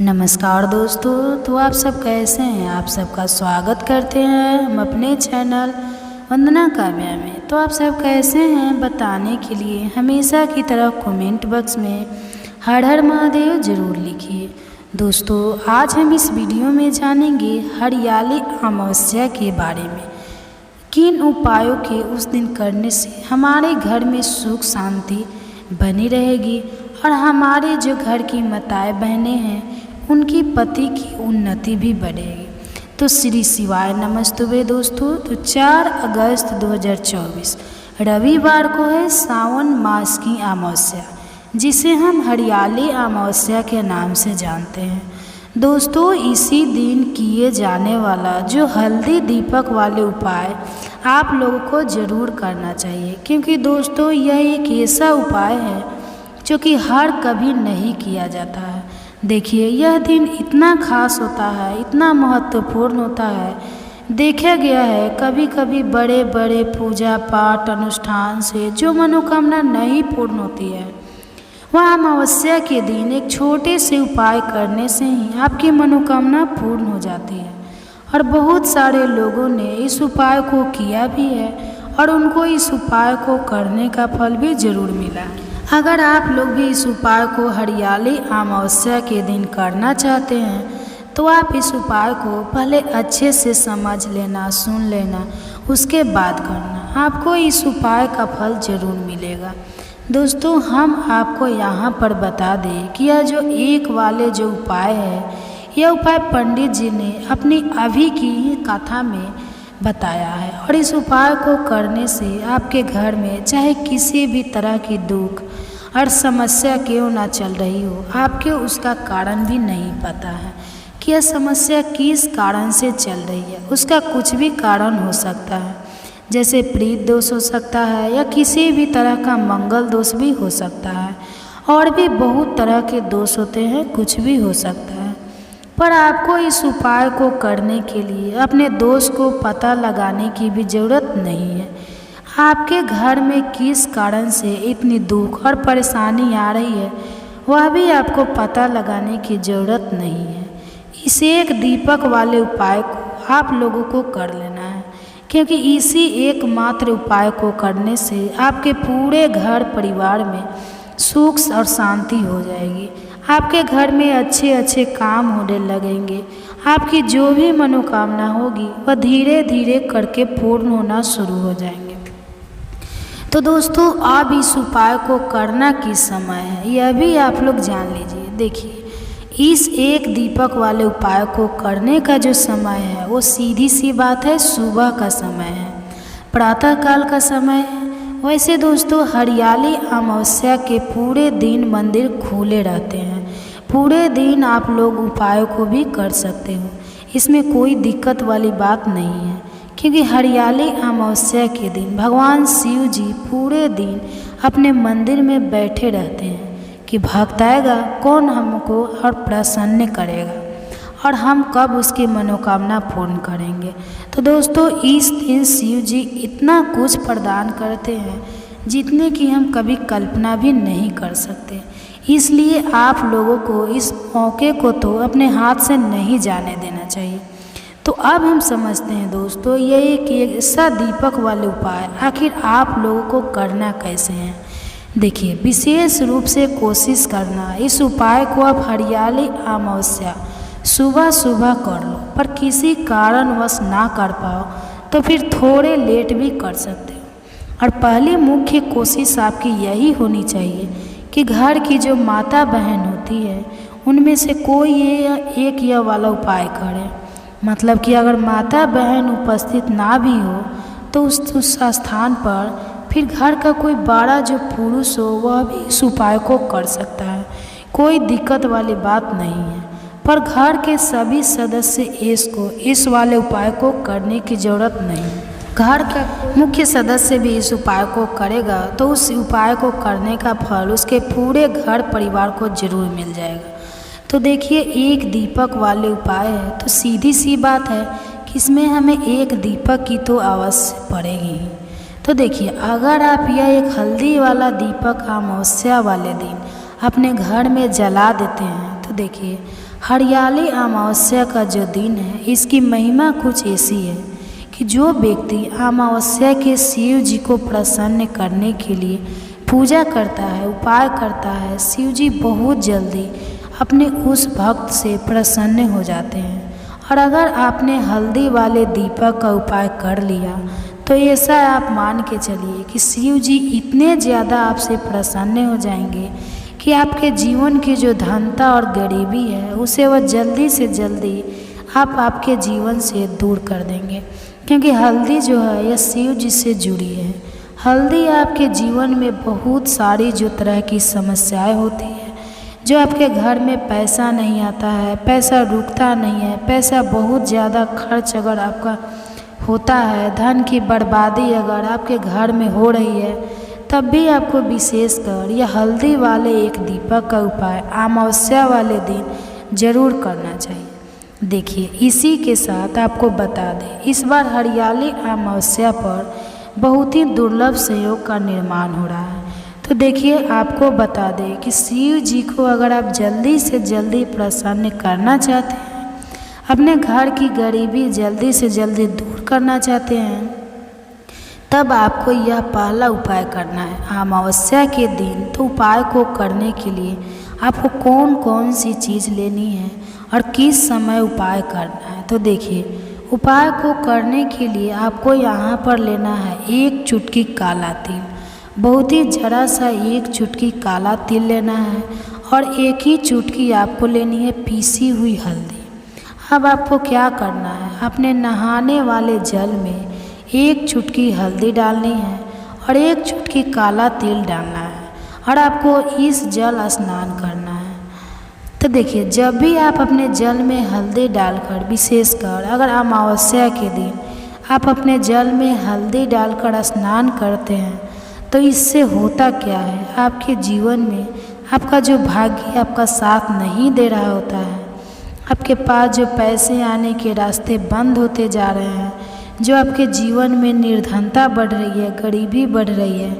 नमस्कार दोस्तों, तो आप सब कैसे हैं। आप सबका स्वागत करते हैं हम अपने चैनल वंदना काव्या में। तो आप सब कैसे हैं बताने के लिए हमेशा की तरह कमेंट बॉक्स में हर हर महादेव ज़रूर लिखिए। दोस्तों, आज हम इस वीडियो में जानेंगे हरियाली अमावस्या के बारे में। किन उपायों के उस दिन करने से हमारे घर में सुख शांति बनी रहेगी और हमारे जो घर की माताएं बहनें हैं उनकी पति की उन्नति भी बढ़ेगी। तो श्री शिवाय नमस्तुभे दोस्तों। तो 4 अगस्त 2024 रविवार को है सावन मास की अमावस्या, जिसे हम हरियाली अमावस्या के नाम से जानते हैं। दोस्तों, इसी दिन किए जाने वाला जो हल्दी दीपक वाले उपाय आप लोगों को ज़रूर करना चाहिए, क्योंकि दोस्तों यह एक ऐसा उपाय है जो कि हर कभी नहीं किया जाता है। देखिए, यह दिन इतना खास होता है, इतना महत्वपूर्ण होता है। देखा गया है कभी कभी बड़े बड़े पूजा पाठ अनुष्ठान से जो मनोकामना नहीं पूर्ण होती है, वह अमावस्या के दिन एक छोटे से उपाय करने से ही आपकी मनोकामना पूर्ण हो जाती है। और बहुत सारे लोगों ने इस उपाय को किया भी है और उनको इस उपाय को करने का फल भी ज़रूर मिला। अगर आप लोग भी इस उपाय को हरियाली अमावस्या के दिन करना चाहते हैं तो आप इस उपाय को पहले अच्छे से समझ लेना, सुन लेना, उसके बाद करना। आपको इस उपाय का फल ज़रूर मिलेगा। दोस्तों, हम आपको यहाँ पर बता दें कि यह जो एक वाले जो उपाय है, यह उपाय पंडित जी ने अपनी अभी की कथा में बताया है। और इस उपाय को करने से आपके घर में चाहे किसी भी तरह की दुख और समस्या क्यों ना चल रही हो, आपके उसका कारण भी नहीं पता है कि यह समस्या किस कारण से चल रही है। उसका कुछ भी कारण हो सकता है, जैसे प्रीत दोष हो सकता है या किसी भी तरह का मंगल दोष भी हो सकता है, और भी बहुत तरह के दोष होते हैं, कुछ भी हो सकता है। पर आपको इस उपाय को करने के लिए अपने दोष को पता लगाने की भी ज़रूरत नहीं है। आपके घर में किस कारण से इतनी दुख और परेशानी आ रही है, वह भी आपको पता लगाने की ज़रूरत नहीं है। इस एक दीपक वाले उपाय को आप लोगों को कर लेना है, क्योंकि इसी एकमात्र उपाय को करने से आपके पूरे घर परिवार में सुख और शांति हो जाएगी। आपके घर में अच्छे अच्छे काम होने लगेंगे। आपकी जो भी मनोकामना होगी वह धीरे धीरे करके पूर्ण होना शुरू हो जाएंगे। तो दोस्तों, अब इस उपाय को करना किस समय है यह भी आप लोग जान लीजिए। देखिए, इस एक दीपक वाले उपाय को करने का जो समय है वो सीधी सी बात है, सुबह का समय है, प्रातःकाल का समय है। वैसे दोस्तों, हरियाली अमावस्या के पूरे दिन मंदिर खुले रहते हैं। पूरे दिन आप लोग उपाय को भी कर सकते हो, इसमें कोई दिक्कत वाली बात नहीं है, क्योंकि हरियाली अमावस्या के दिन भगवान शिव जी पूरे दिन अपने मंदिर में बैठे रहते हैं कि भक्त आएगा कौन हमको और प्रसन्न करेगा और हम कब उसकी मनोकामना पूर्ण करेंगे। तो दोस्तों, इस दिन शिव जी इतना कुछ प्रदान करते हैं जितने कि हम कभी कल्पना भी नहीं कर सकते। इसलिए आप लोगों को इस मौके को तो अपने हाथ से नहीं जाने देना चाहिए। तो अब हम समझते हैं दोस्तों, ये एक ऐसा दीपक वाले उपाय आखिर आप लोगों को करना कैसे हैं। देखिए, विशेष रूप से कोशिश करना इस उपाय को आप हरियाली अमावस्या सुबह सुबह कर लो। पर किसी कारणवश ना कर पाओ तो फिर थोड़े लेट भी कर सकते हो। और पहली मुख्य कोशिश आपकी यही होनी चाहिए कि घर की जो माता बहन होती है उनमें से कोई एक यह वाला उपाय करे। मतलब कि अगर माता बहन उपस्थित ना भी हो तो उस स्थान पर फिर घर का कोई बड़ा जो पुरुष हो वह भी इस उपाय को कर सकता है। कोई दिक्कत वाली बात नहीं है। पर घर के सभी सदस्य इस वाले उपाय को करने की ज़रूरत नहीं। घर का मुख्य सदस्य भी इस उपाय को करेगा तो उस उपाय को करने का फल उसके पूरे घर परिवार को जरूर मिल जाएगा। तो देखिए, एक दीपक वाले उपाय है तो सीधी सी बात है कि इसमें हमें एक दीपक की तो अवश्य पड़ेगी ही। तो देखिए, अगर आप यह एक हल्दी वाला दीपक अमावस्या वाले दिन अपने घर में जला देते हैं तो देखिए, हरियाली अमावस्या का जो दिन है, इसकी महिमा कुछ ऐसी है कि जो व्यक्ति अमावस्या के शिव जी को प्रसन्न करने के लिए पूजा करता है, उपाय करता है, शिव जी बहुत जल्दी अपने उस भक्त से प्रसन्न हो जाते हैं। और अगर आपने हल्दी वाले दीपक का उपाय कर लिया तो ऐसा आप मान के चलिए कि शिव जी इतने ज़्यादा आपसे प्रसन्न हो जाएंगे कि आपके जीवन की जो धनता और गरीबी है उसे वह जल्दी से जल्दी आपके जीवन से दूर कर देंगे। क्योंकि हल्दी जो है यह शिव जी से जुड़ी है। हल्दी आपके जीवन में बहुत सारी जो तरह की समस्याएं होती है, जो आपके घर में पैसा नहीं आता है, पैसा रुकता नहीं है, पैसा बहुत ज़्यादा खर्च अगर आपका होता है, धन की बर्बादी अगर आपके घर में हो रही है, तब भी आपको विशेषकर यह हल्दी वाले एक दीपक का उपाय अमावस्या वाले दिन जरूर करना चाहिए। देखिए, इसी के साथ आपको बता दें, इस बार हरियाली अमावस्या पर बहुत ही दुर्लभ संयोग का निर्माण हो रहा है। तो देखिए, आपको बता दें कि शिव जी को अगर आप जल्दी से जल्दी प्रसन्न करना चाहते हैं, अपने घर की गरीबी जल्दी से जल्दी दूर करना चाहते हैं, तब आपको यह पहला उपाय करना है अमावस्या के दिन। तो उपाय को करने के लिए आपको कौन कौन सी चीज़ लेनी है और किस समय उपाय करना है। तो देखिए, उपाय को करने के लिए आपको यहाँ पर लेना है 1 चुटकी काला तिल, बहुत ही जरा सा 1 चुटकी काला तिल लेना है, और 1 ही चुटकी आपको लेनी है पीसी हुई हल्दी। अब आपको क्या करना है, अपने नहाने वाले जल में 1 चुटकी हल्दी डालनी है और 1 चुटकी काला तिल डालना है, और आपको इस जल स्नान करना है। तो देखिए, जब भी आप अपने जल में हल्दी डालकर, विशेषकर अगर अमावस्या के दिन आप अपने जल में हल्दी डालकर स्नान करते हैं, तो इससे होता क्या है, आपके जीवन में आपका जो भाग्य आपका साथ नहीं दे रहा होता है, आपके पास जो पैसे आने के रास्ते बंद होते जा रहे हैं, जो आपके जीवन में निर्धनता बढ़ रही है, गरीबी बढ़ रही है,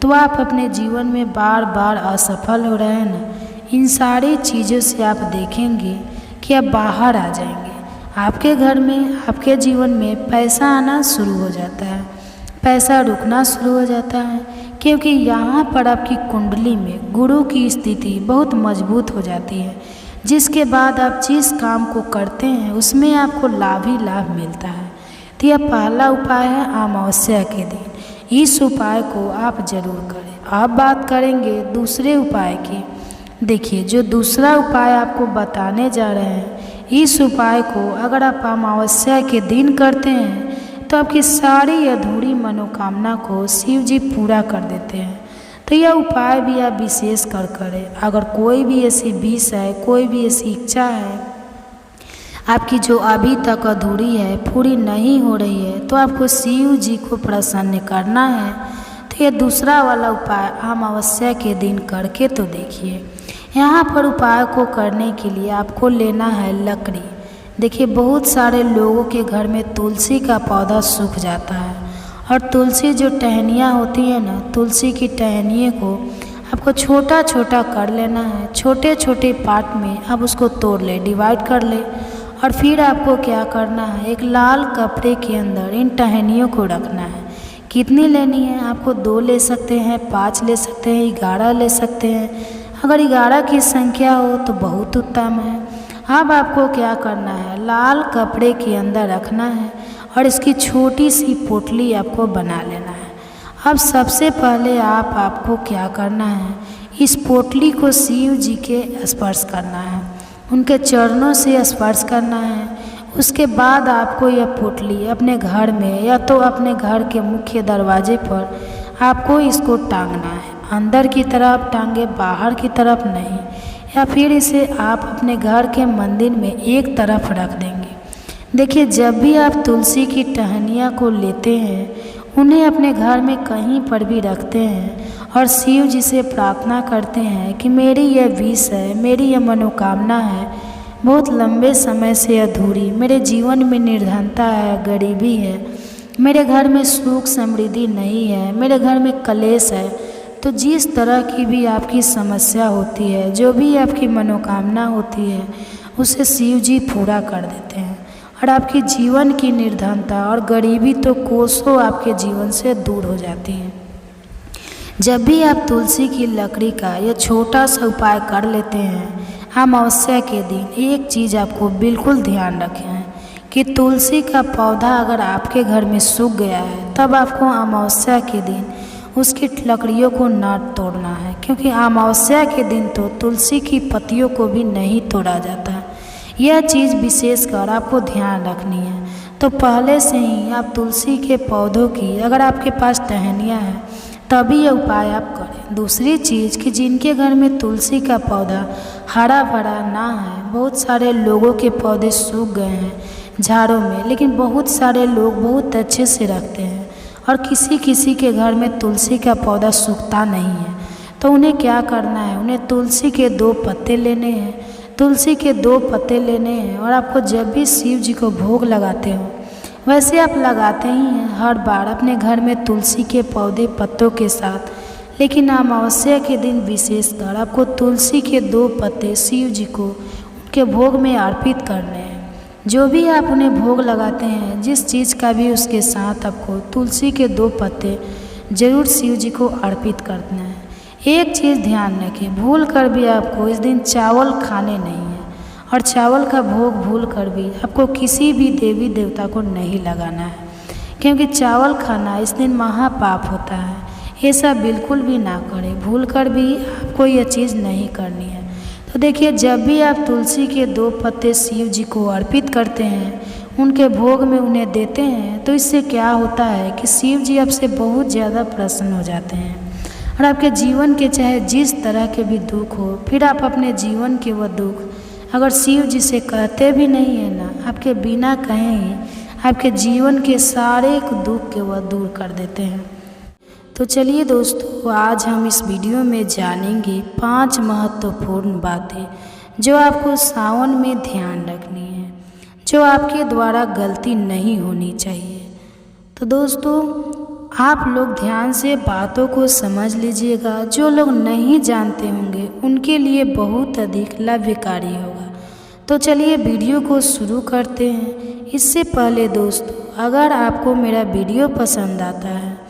तो आप अपने जीवन में बार बार असफल हो रहे हैं ना, इन सारी चीज़ों से आप देखेंगे कि आप बाहर आ जाएंगे। आपके घर में, आपके जीवन में पैसा आना शुरू हो जाता है, पैसा रुकना शुरू हो जाता है, क्योंकि यहाँ पर आपकी कुंडली में गुरु की स्थिति बहुत मजबूत हो जाती है, जिसके बाद आप जिस काम को करते हैं उसमें आपको लाभ ही लाभ मिलता है। तो यह पहला उपाय है अमावस्या के दिन। इस उपाय को आप जरूर करें। अब बात करेंगे दूसरे उपाय की। देखिए, जो दूसरा उपाय आपको बताने जा रहे हैं, इस उपाय को अगर आप अमावस्या के दिन करते हैं तो आपकी सारी अधूरी मनोकामना को शिव जी पूरा कर देते हैं। तो यह उपाय भी आप विशेष कर करें। अगर कोई भी ऐसी विश है, कोई भी ऐसी इच्छा है आपकी जो अभी तक अधूरी है, पूरी नहीं हो रही है, तो आपको शिव जी को प्रसन्न करना है। तो यह दूसरा वाला उपाय अमावस्या के दिन करके तो देखिए। यहाँ पर उपाय को करने के लिए आपको लेना है लकड़ी। देखिए, बहुत सारे लोगों के घर में तुलसी का पौधा सूख जाता है, और तुलसी जो टहनियाँ होती है ना, तुलसी की टहनियों को आपको छोटा छोटा कर लेना है। छोटे छोटे पार्ट में आप उसको तोड़ ले, डिवाइड कर ले, और फिर आपको क्या करना है, एक लाल कपड़े के अंदर इन टहनियों को रखना है। कितनी लेनी है, आपको 2 ले सकते हैं, 5 ले सकते हैं, 11 ले सकते हैं। अगर 11 की संख्या हो तो बहुत उत्तम है। अब आपको क्या करना है, लाल कपड़े के अंदर रखना है और इसकी छोटी सी पोटली आपको बना लेना है। अब सबसे पहले आपको क्या करना है, इस पोटली को शिव जी के स्पर्श करना है, उनके चरणों से स्पर्श करना है। उसके बाद आपको यह पोटली अपने घर में या तो अपने घर के मुख्य दरवाजे पर आपको इसको टांगना है। अंदर की तरफ टांगे, बाहर की तरफ नहीं। या फिर इसे आप अपने घर के मंदिर में एक तरफ रख देंगे। देखिए, जब भी आप तुलसी की टहनियाँ को लेते हैं, उन्हें अपने घर में कहीं पर भी रखते हैं और शिव जी से प्रार्थना करते हैं कि मेरी यह विश है, मेरी यह मनोकामना है, बहुत लंबे समय से अधूरी, मेरे जीवन में निर्धनता है, गरीबी है, मेरे घर में सुख समृद्धि नहीं है, मेरे घर में कलेश है। तो जिस तरह की भी आपकी समस्या होती है, जो भी आपकी मनोकामना होती है, उसे शिव जी पूरा कर देते हैं और आपके जीवन की निर्धनता और गरीबी तो कोसों आपके जीवन से दूर हो जाती है। जब भी आप तुलसी की लकड़ी का यह छोटा सा उपाय कर लेते हैं अमावस्या के दिन, एक चीज़ आपको बिल्कुल ध्यान रखें है कि तुलसी का पौधा अगर आपके घर में सूख गया है तब आपको अमावस्या के दिन उसकी लकड़ियों को न तोड़ना है, क्योंकि अमावस्या के दिन तो तुलसी की पत्तियों को भी नहीं तोड़ा जाता। यह चीज़ विशेषकर आपको ध्यान रखनी है। तो पहले से ही आप तुलसी के पौधों की अगर आपके पास टहनियाँ हैं तभी यह उपाय आप करें। दूसरी चीज़ कि जिनके घर में तुलसी का पौधा हरा भरा ना है, बहुत सारे लोगों के पौधे सूख गए हैं झाड़ों में, लेकिन बहुत सारे लोग बहुत अच्छे से रखते हैं और किसी किसी के घर में तुलसी का पौधा सूखता नहीं है, तो उन्हें क्या करना है, उन्हें तुलसी के 2 पत्ते लेने हैं। तुलसी के 2 पत्ते लेने हैं और आपको जब भी शिव जी को भोग लगाते हो, वैसे आप लगाते ही हैं हर बार अपने घर में तुलसी के पौधे पत्तों के साथ, लेकिन अमावस्या के दिन विशेषकर आपको तुलसी के 2 पत्ते शिव जी को उनके भोग में अर्पित करने हैं। जो भी आप उन्हें भोग लगाते हैं, जिस चीज़ का भी उसके साथ आपको तुलसी के 2 पत्ते जरूर शिव जी को अर्पित करना है। एक चीज़ ध्यान रखें, भूल कर भी आपको इस दिन चावल खाने नहीं है और चावल का भोग भूल कर भी आपको किसी भी देवी देवता को नहीं लगाना है, क्योंकि चावल खाना इस दिन महापाप होता है। ऐसा बिल्कुल भी ना करें, भूल कर भी आपको यह चीज़ नहीं करनी है। तो देखिए, जब भी आप तुलसी के 2 पत्ते शिव जी को अर्पित करते हैं, उनके भोग में उन्हें देते हैं, तो इससे क्या होता है कि शिव जी आपसे बहुत ज़्यादा प्रसन्न हो जाते हैं और आपके जीवन के चाहे जिस तरह के भी दुख हो, फिर आप अपने जीवन के वह दुख अगर शिव जी से कहते भी नहीं है ना, आपके बिना कहे ही आपके जीवन के सारे दुख के वह दूर कर देते हैं। तो चलिए दोस्तों, आज हम इस वीडियो में जानेंगे 5 महत्वपूर्ण बातें जो आपको सावन में ध्यान रखनी है, जो आपके द्वारा गलती नहीं होनी चाहिए। तो दोस्तों, आप लोग ध्यान से बातों को समझ लीजिएगा। जो लोग नहीं जानते होंगे उनके लिए बहुत अधिक लाभकारी होगा। तो चलिए वीडियो को शुरू करते हैं। इससे पहले दोस्तों, अगर आपको मेरा वीडियो पसंद आता है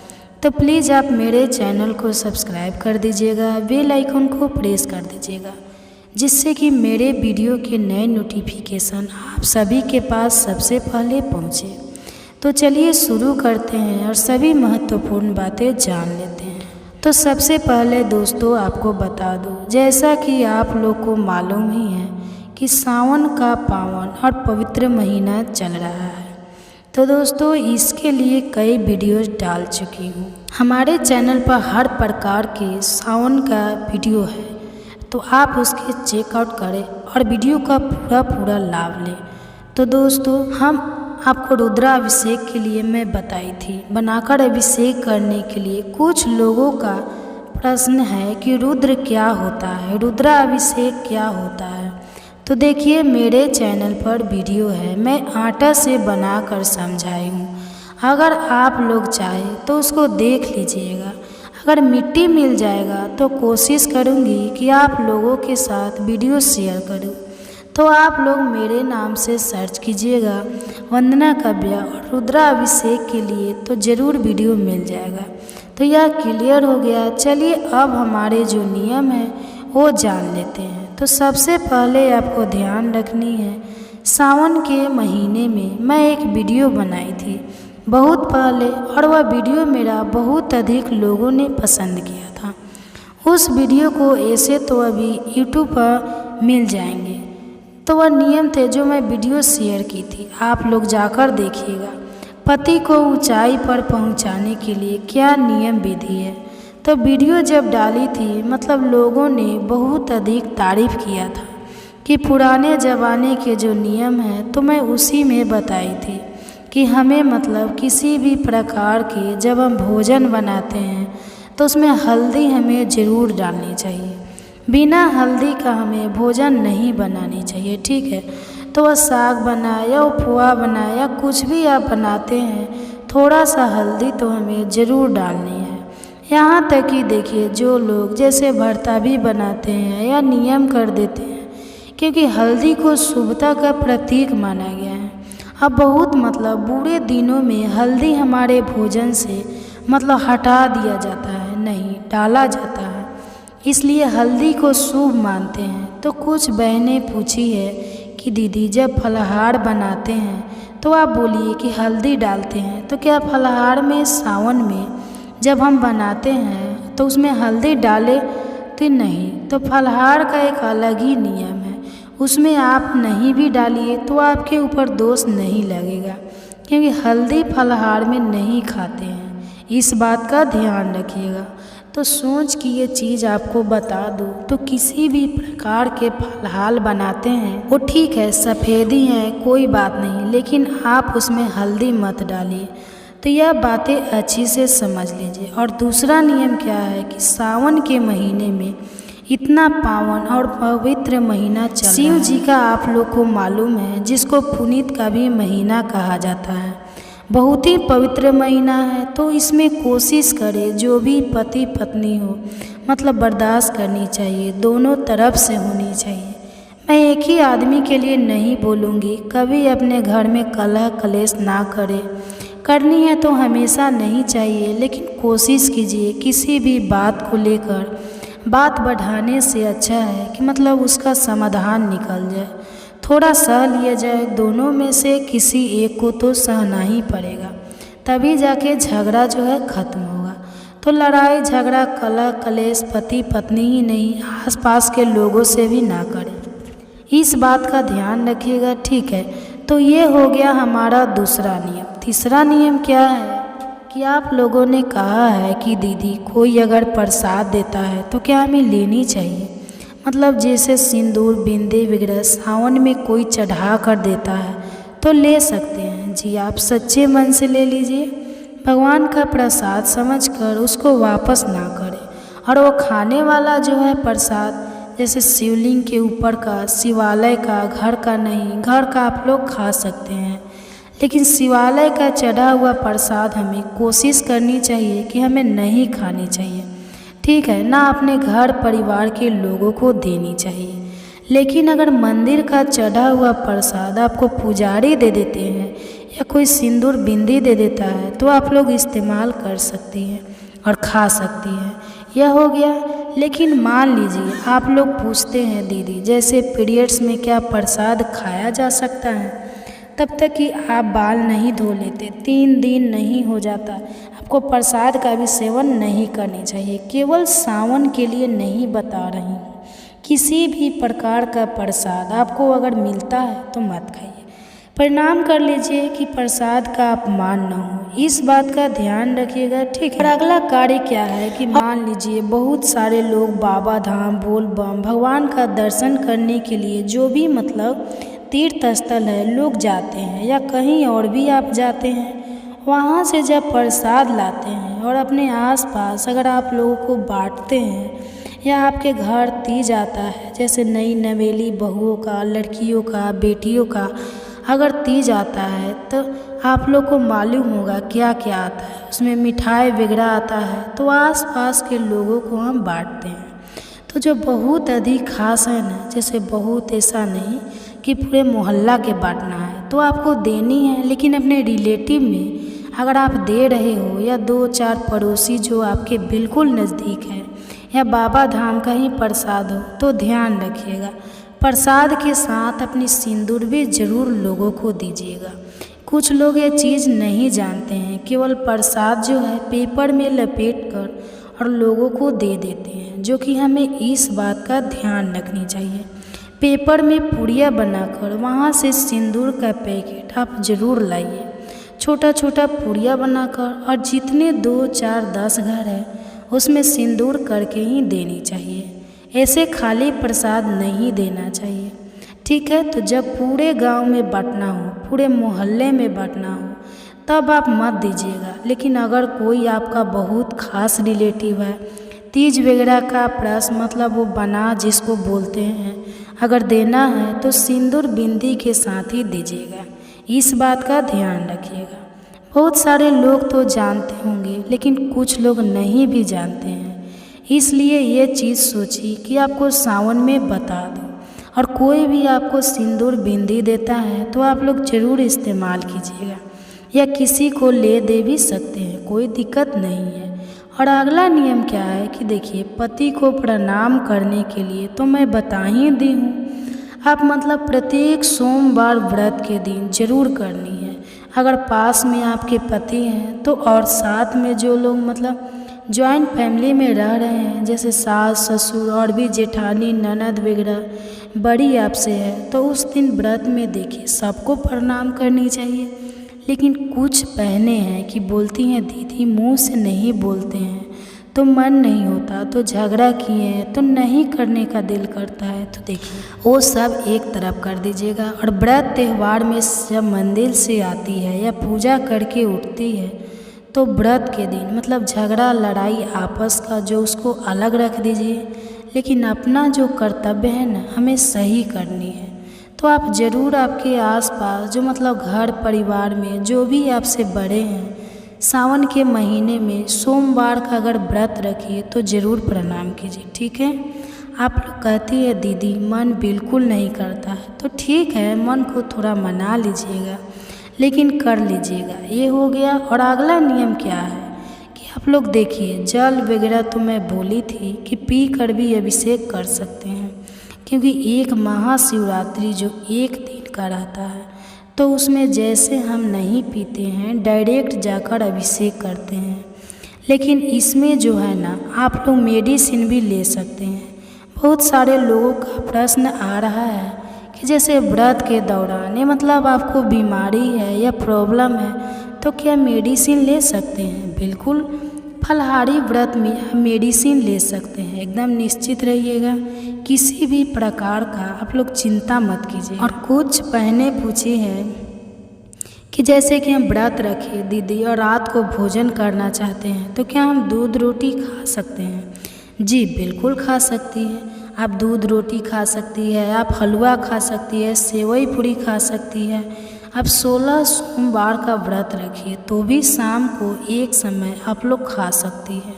तो प्लीज़ आप मेरे चैनल को सब्सक्राइब कर दीजिएगा, बेल आइकन को प्रेस कर दीजिएगा, जिससे कि मेरे वीडियो के नए नोटिफिकेशन आप सभी के पास सबसे पहले पहुँचे। तो चलिए शुरू करते हैं और सभी महत्वपूर्ण बातें जान लेते हैं। तो सबसे पहले दोस्तों, आपको बता दूं, जैसा कि आप लोग को मालूम ही है कि सावन का पावन और पवित्र महीना चल रहा है। तो दोस्तों, इसके लिए कई वीडियोस डाल चुकी हूँ। हमारे चैनल पर हर प्रकार के सावन का वीडियो है, तो आप उसके चेकआउट करें और वीडियो का पूरा लाभ लें। तो दोस्तों, हम आपको रुद्राभिषेक के लिए मैं बताई थी, बनाकर अभिषेक करने के लिए कुछ लोगों का प्रश्न है कि रुद्र क्या होता है, रुद्राभिषेक क्या होता है। तो देखिए, मेरे चैनल पर वीडियो है, मैं आटा से बनाकर समझाई हूँ। अगर आप लोग चाहें तो उसको देख लीजिएगा। अगर मिट्टी मिल जाएगा तो कोशिश करूँगी कि आप लोगों के साथ वीडियो शेयर करूँ। तो आप लोग मेरे नाम से सर्च कीजिएगा वंदना काव्या और रुद्राभिषेक के लिए, तो ज़रूर वीडियो मिल जाएगा। तो यह क्लियर हो गया। चलिए अब हमारे जो नियम हैं वो जान लेते हैं। तो सबसे पहले आपको ध्यान रखनी है, सावन के महीने में मैं एक वीडियो बनाई थी बहुत पहले, और वह वीडियो मेरा बहुत अधिक लोगों ने पसंद किया था। उस वीडियो को ऐसे तो अभी यूट्यूब पर मिल जाएंगे, तो वह नियम थे जो मैं वीडियो शेयर की थी, आप लोग जाकर देखिएगा। पति को ऊंचाई पर पहुंचाने के लिए क्या नियम विधि है। तो वीडियो जब डाली थी, मतलब लोगों ने बहुत अधिक तारीफ़ किया था कि पुराने ज़माने के जो नियम हैं, तो मैं उसी में बताई थी कि हमें मतलब किसी भी प्रकार के जब हम भोजन बनाते हैं तो उसमें हल्दी हमें ज़रूर डालनी चाहिए। बिना हल्दी का हमें भोजन नहीं बनानी चाहिए, ठीक है। तो वह साग बनाए या उपवा बनाए या कुछ भी आप बनाते हैं, थोड़ा सा हल्दी तो हमें ज़रूर डालनी है। यहाँ तक कि देखिए, जो लोग जैसे भरता भी बनाते हैं या नियम कर देते हैं क्योंकि हल्दी को शुभता का प्रतीक माना गया है। अब बहुत बुरे दिनों में हल्दी हमारे भोजन से हटा दिया जाता है, नहीं डाला जाता है, इसलिए हल्दी को शुभ मानते हैं। तो कुछ बहनें पूछी है कि दीदी जब फलाहार बनाते हैं तो आप बोलिए कि हल्दी डालते हैं, तो क्या फलाहार में सावन में जब हम बनाते हैं तो उसमें हल्दी डाले तो नहीं? तो फलाहार का एक अलग ही नियम है, उसमें आप नहीं भी डालिए तो आपके ऊपर दोष नहीं लगेगा, क्योंकि हल्दी फलाहार में नहीं खाते हैं। इस बात का ध्यान रखिएगा। तो सोच कि ये चीज़ आपको बता दूँ तो किसी भी प्रकार के फलाहार बनाते हैं वो ठीक है, सफ़ेदी है कोई बात नहीं, लेकिन आप उसमें हल्दी मत डालिए। तो यह बातें अच्छी से समझ लीजिए। और दूसरा नियम क्या है कि सावन के महीने में इतना पावन और पवित्र महीना चल रहा है। शिव जी का आप लोग को मालूम है, जिसको पुनीत का भी महीना कहा जाता है, बहुत ही पवित्र महीना है। तो इसमें कोशिश करें जो भी पति पत्नी हो बर्दाश्त करनी चाहिए, दोनों तरफ से होनी चाहिए। मैं एक ही आदमी के लिए नहीं बोलूँगी, कभी अपने घर में कलह कलेश ना करें, करनी है तो हमेशा नहीं चाहिए, लेकिन कोशिश कीजिए किसी भी बात को लेकर बात बढ़ाने से अच्छा है कि उसका समाधान निकल जाए, थोड़ा सह लिया जाए। दोनों में से किसी एक को तो सहना ही पड़ेगा, तभी जाके झगड़ा जो है ख़त्म होगा। तो लड़ाई झगड़ा कलह कलेश पति पत्नी ही नहीं, आसपास के लोगों से भी ना करें, इस बात का ध्यान रखिएगा, ठीक है। तो ये हो गया हमारा दूसरा नियम। तीसरा नियम क्या है कि आप लोगों ने कहा है कि दीदी कोई अगर प्रसाद देता है तो क्या हमें लेनी चाहिए? जैसे सिंदूर बिंदी वगैरह सावन में कोई चढ़ा कर देता है तो ले सकते हैं जी, आप सच्चे मन से ले लीजिए, भगवान का प्रसाद समझकर उसको वापस ना करें। और वो खाने वाला जो है प्रसाद, जैसे शिवलिंग के ऊपर का, शिवालय का, घर का नहीं, घर का आप लोग खा सकते हैं, लेकिन शिवालय का चढ़ा हुआ प्रसाद हमें कोशिश करनी चाहिए कि हमें नहीं खानी चाहिए, ठीक है ना, अपने घर परिवार के लोगों को देनी चाहिए। लेकिन अगर मंदिर का चढ़ा हुआ प्रसाद आपको पुजारी दे देते हैं या कोई सिंदूर बिंदी दे देता है तो आप लोग इस्तेमाल कर सकती हैं और खा सकती हैं, यह हो गया। लेकिन मान लीजिए आप लोग पूछते हैं दीदी जैसे पीरियड्स में क्या प्रसाद खाया जा सकता है? तब तक कि आप बाल नहीं धो लेते, 3 दिन नहीं हो जाता, आपको प्रसाद का भी सेवन नहीं करनी चाहिए। केवल सावन के लिए नहीं बता रही हूँ, किसी भी प्रकार का प्रसाद आपको अगर मिलता है तो मत खाइए, प्रणाम कर लीजिए कि प्रसाद का अपमान न हो, इस बात का ध्यान रखिएगा, ठीक है। और अगला कार्य क्या है कि मान लीजिए बहुत सारे लोग बाबा धाम बोल बम भगवान का दर्शन करने के लिए जो भी तीर्थ स्थल है लोग जाते हैं या कहीं और भी आप जाते हैं, वहाँ से जब प्रसाद लाते हैं और अपने आसपास अगर आप लोगों को बांटते हैं या आपके घर तीज आता है, जैसे नई नवेली बहुओं का, लड़कियों का, बेटियों का अगर तीज आता है तो आप लोग को मालूम होगा क्या क्या आता है, उसमें मिठाई वगैरह आता है, तो आसपास के लोगों को हम बांटते हैं। तो जो बहुत अधिक खास है ना, जैसे बहुत ऐसा नहीं कि पूरे मोहल्ला के बांटना है, तो आपको देनी है, लेकिन अपने रिलेटिव में अगर आप दे रहे हो या 2-4 पड़ोसी जो आपके बिल्कुल नज़दीक है या बाबा धाम का ही प्रसाद हो तो ध्यान रखिएगा, प्रसाद के साथ अपनी सिंदूर भी ज़रूर लोगों को दीजिएगा। कुछ लोग ये चीज़ नहीं जानते हैं, केवल प्रसाद जो है पेपर में लपेट कर और लोगों को दे देते हैं, जो कि हमें इस बात का ध्यान रखनी चाहिए। पेपर में पुड़िया बनाकर वहाँ से सिंदूर का पैकेट आप ज़रूर लाइए, छोटा छोटा पुड़िया बनाकर, और जितने 2, 4, 10 घर है उसमें सिंदूर करके ही देनी चाहिए, ऐसे खाली प्रसाद नहीं देना चाहिए, ठीक है। तो जब पूरे गांव में बांटना हो, पूरे मोहल्ले में बांटना हो तब आप मत दीजिएगा। लेकिन अगर कोई आपका बहुत खास रिलेटिव है, तीज वगैरह का प्रश्न वो बना जिसको बोलते हैं, अगर देना है तो सिंदूर बिंदी के साथ ही दीजिएगा, इस बात का ध्यान रखिएगा। बहुत सारे लोग तो जानते होंगे लेकिन कुछ लोग नहीं भी जानते हैं, इसलिए ये चीज़ सोची कि आपको सावन में बता दूं। और कोई भी आपको सिंदूर बिंदी देता है तो आप लोग ज़रूर इस्तेमाल कीजिएगा, या किसी को ले दे भी सकते हैं, कोई दिक्कत नहीं है। और अगला नियम क्या है कि देखिए, पति को प्रणाम करने के लिए तो मैं बता ही दी हूँ, आप मतलब प्रत्येक सोमवार व्रत के दिन जरूर करनी है। अगर पास में आपके पति हैं तो, और साथ में जो लोग मतलब जॉइंट फैमिली में रह रहे हैं, जैसे सास ससुर और भी जेठानी ननद वगैरह बड़ी आपसे है, तो उस दिन व्रत में देखिए सबको प्रणाम करनी चाहिए। लेकिन कुछ बहनें हैं कि बोलती हैं दीदी मुंह से नहीं बोलते हैं तो मन नहीं होता, तो झगड़ा किए हैं तो नहीं करने का दिल करता है, तो देखिए वो सब एक तरफ कर दीजिएगा। और व्रत त्यौहार में जब मंदिर से आती है या पूजा करके उठती है तो व्रत के दिन मतलब झगड़ा लड़ाई आपस का जो उसको अलग रख दीजिए, लेकिन अपना जो कर्तव्य है ना हमें सही करनी है। तो आप ज़रूर आपके आसपास जो मतलब घर परिवार में जो भी आपसे बड़े हैं, सावन के महीने में सोमवार का अगर व्रत रखिए तो ज़रूर प्रणाम कीजिए, ठीक है। आप लोग कहती है दीदी मन बिल्कुल नहीं करता है, तो ठीक है मन को थोड़ा मना लीजिएगा, लेकिन कर लीजिएगा, ये हो गया। और अगला नियम क्या है कि आप लोग देखिए, जल वगैरह तो मैं बोली थी कि पी कर भी अभिषेक कर सकते हैं, क्योंकि एक महाशिवरात्रि जो एक दिन का रहता है तो उसमें जैसे हम नहीं पीते हैं, डायरेक्ट जाकर अभिषेक करते हैं। लेकिन इसमें जो है ना आप लोग मेडिसिन भी ले सकते हैं। बहुत सारे लोगों का प्रश्न आ रहा है कि जैसे व्रत के दौरान मतलब आपको बीमारी है या प्रॉब्लम है तो क्या मेडिसिन ले सकते हैं? बिल्कुल, फलाहारी व्रत में हम मेडिसिन ले सकते हैं, एकदम निश्चित रहिएगा, किसी भी प्रकार का आप लोग चिंता मत कीजिए। और कुछ बहनें पूछी हैं कि जैसे कि हम व्रत रखें दीदी और रात को भोजन करना चाहते हैं तो क्या हम दूध रोटी खा सकते हैं? जी बिल्कुल खा सकती है, आप दूध रोटी खा सकती है, आप हलवा खा सकती है, सेवई पूरी खा सकती है। आप 16 सोमवार का व्रत रखिए तो भी शाम को एक समय आप लोग खा सकती है।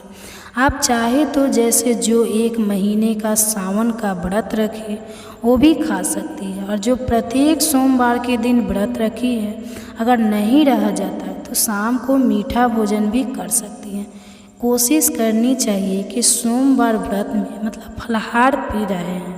आप चाहे तो जैसे जो एक महीने का सावन का व्रत रखे वो भी खा सकती है, और जो प्रत्येक सोमवार के दिन व्रत रखी है अगर नहीं रहा जाता तो शाम को मीठा भोजन भी कर सकती है। कोशिश करनी चाहिए कि सोमवार व्रत में मतलब फलाहार पी रहे हैं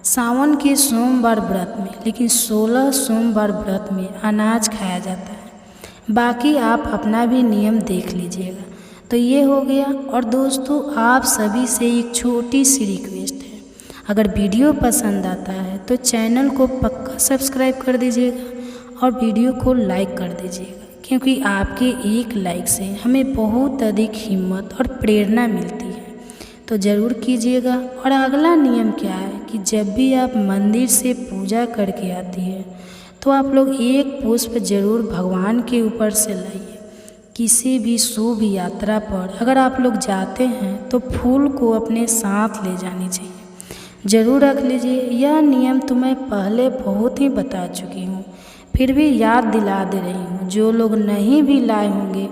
सावन के सोमवार व्रत में, लेकिन 16 सोमवार व्रत में अनाज खाया जाता है। बाकी आप अपना भी नियम देख लीजिएगा। तो ये हो गया। और दोस्तों आप सभी से एक छोटी सी रिक्वेस्ट है, अगर वीडियो पसंद आता है तो चैनल को पक्का सब्सक्राइब कर दीजिएगा और वीडियो को लाइक कर दीजिएगा, क्योंकि आपके एक लाइक से हमें बहुत अधिक हिम्मत और प्रेरणा मिलती है, तो ज़रूर कीजिएगा। और अगला नियम क्या है कि जब भी आप मंदिर से पूजा करके आती है तो आप लोग एक पुष्प जरूर भगवान के ऊपर से लाइए। किसी भी शुभ यात्रा पर अगर आप लोग जाते हैं तो फूल को अपने साथ ले जानी चाहिए, ज़रूर रख लीजिए। यह नियम तो मैं पहले बहुत ही बता चुकी हूँ, फिर भी याद दिला दे रही हूँ। जो लोग नहीं भी लाए होंगे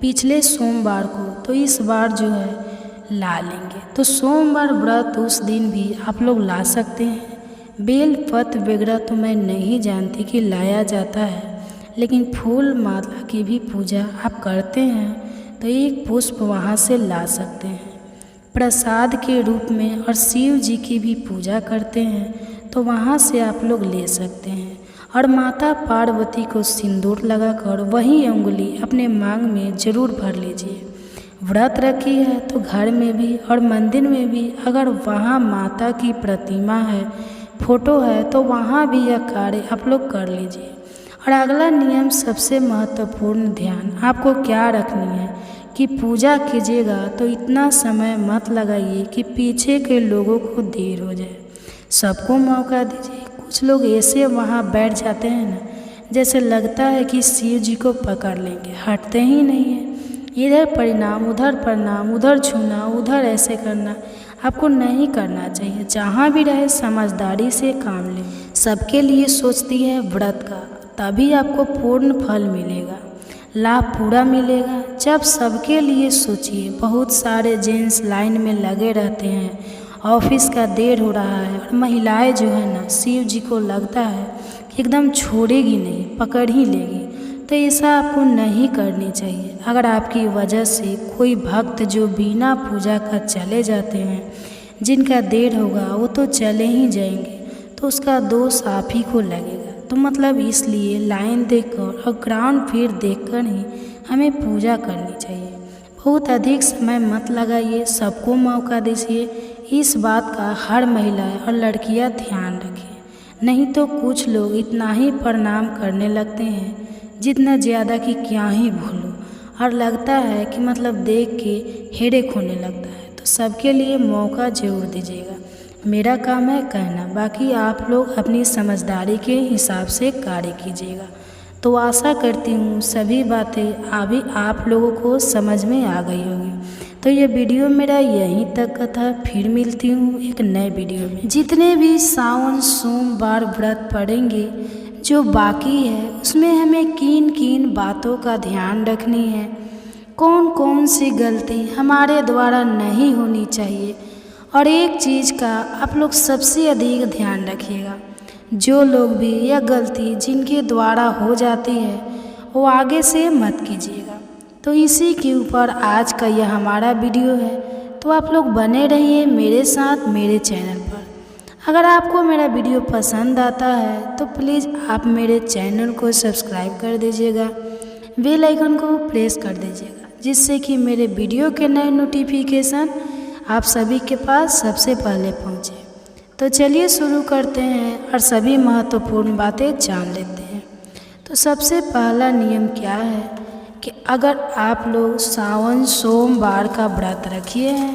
पिछले सोमवार को तो इस बार जो है ला लेंगे। तो सोमवार व्रत उस दिन भी आप लोग ला सकते हैं। बेल पत्र वगैरह तो मैं नहीं जानती कि लाया जाता है, लेकिन फूल माला की भी पूजा आप करते हैं तो एक पुष्प वहाँ से ला सकते हैं प्रसाद के रूप में। और शिव जी की भी पूजा करते हैं तो वहाँ से आप लोग ले सकते हैं। और माता पार्वती को सिंदूर लगाकर वही उंगली अपने मांग में ज़रूर भर लीजिए। व्रत रखी है तो घर में भी और मंदिर में भी अगर वहाँ माता की प्रतिमा है, फोटो है, तो वहाँ भी यह कार्य आप लोग कर लीजिए। और अगला नियम सबसे महत्वपूर्ण ध्यान आपको क्या रखनी है कि पूजा कीजिएगा तो इतना समय मत लगाइए कि पीछे के लोगों को देर हो जाए, सबको मौका दीजिए। कुछ लोग ऐसे वहाँ बैठ जाते हैं ना, जैसे लगता है कि शिव जी को पकड़ लेंगे, हटते ही नहीं है। इधर प्रणाम, उधर छूना, उधर ऐसे करना आपको नहीं करना चाहिए। जहाँ भी रहे समझदारी से काम लें। सबके लिए सोचती है व्रत का, तभी आपको पूर्ण फल मिलेगा, लाभ पूरा मिलेगा। जब सबके लिए सोचिए, बहुत सारे जेंट्स लाइन में लगे रहते हैं ऑफिस का देर हो रहा है और महिलाएं जो है ना शिव जी को लगता है कि एकदम छोड़ेगी नहीं, पकड़ ही लेगी, तो ऐसा आपको नहीं करनी चाहिए। अगर आपकी वजह से कोई भक्त जो बिना पूजा का चले जाते हैं, जिनका देर होगा वो तो चले ही जाएंगे, तो उसका दोष आप ही को लगेगा। तो मतलब इसलिए लाइन देखकर और ग्राउंड फिर देखकर ही हमें पूजा करनी चाहिए। बहुत अधिक समय मत लगाइए, सबको मौका दीजिए। इस बात का हर महिला और लड़कियां ध्यान रखें, नहीं तो कुछ लोग इतना ही प्रणाम करने लगते हैं जितना ज़्यादा कि क्या ही बोलो, और लगता है कि मतलब देख के हेडेक होने लगता है। तो सबके लिए मौका ज़रूर दीजिएगा। मेरा काम है कहना, बाकी आप लोग अपनी समझदारी के हिसाब से कार्य कीजिएगा। तो आशा करती हूँ सभी बातें अभी आप लोगों को समझ में आ गई होगी। तो ये वीडियो मेरा यहीं तक का था, फिर मिलती हूँ एक नए वीडियो में। जितने भी सावन सोमवार व्रत पड़ेंगे जो बाकी है, उसमें हमें किन किन बातों का ध्यान रखनी है, कौन कौन सी गलती हमारे द्वारा नहीं होनी चाहिए। और एक चीज़ का आप लोग सबसे अधिक ध्यान रखिएगा, जो लोग भी यह गलती जिनके द्वारा हो जाती है वो आगे से मत कीजिएगा। तो इसी के ऊपर आज का यह हमारा वीडियो है। तो आप लोग बने रहिए मेरे साथ मेरे चैनल पर। अगर आपको मेरा वीडियो पसंद आता है तो प्लीज़ आप मेरे चैनल को सब्सक्राइब कर दीजिएगा, बेल आइकन को प्रेस कर दीजिएगा, जिससे कि मेरे वीडियो के नए नोटिफिकेशन आप सभी के पास सबसे पहले पहुँचे। तो चलिए शुरू करते हैं और सभी महत्वपूर्ण बातें जान लेते हैं। तो सबसे पहला नियम क्या है कि अगर आप लोग सावन सोमवार का व्रत रखिए हैं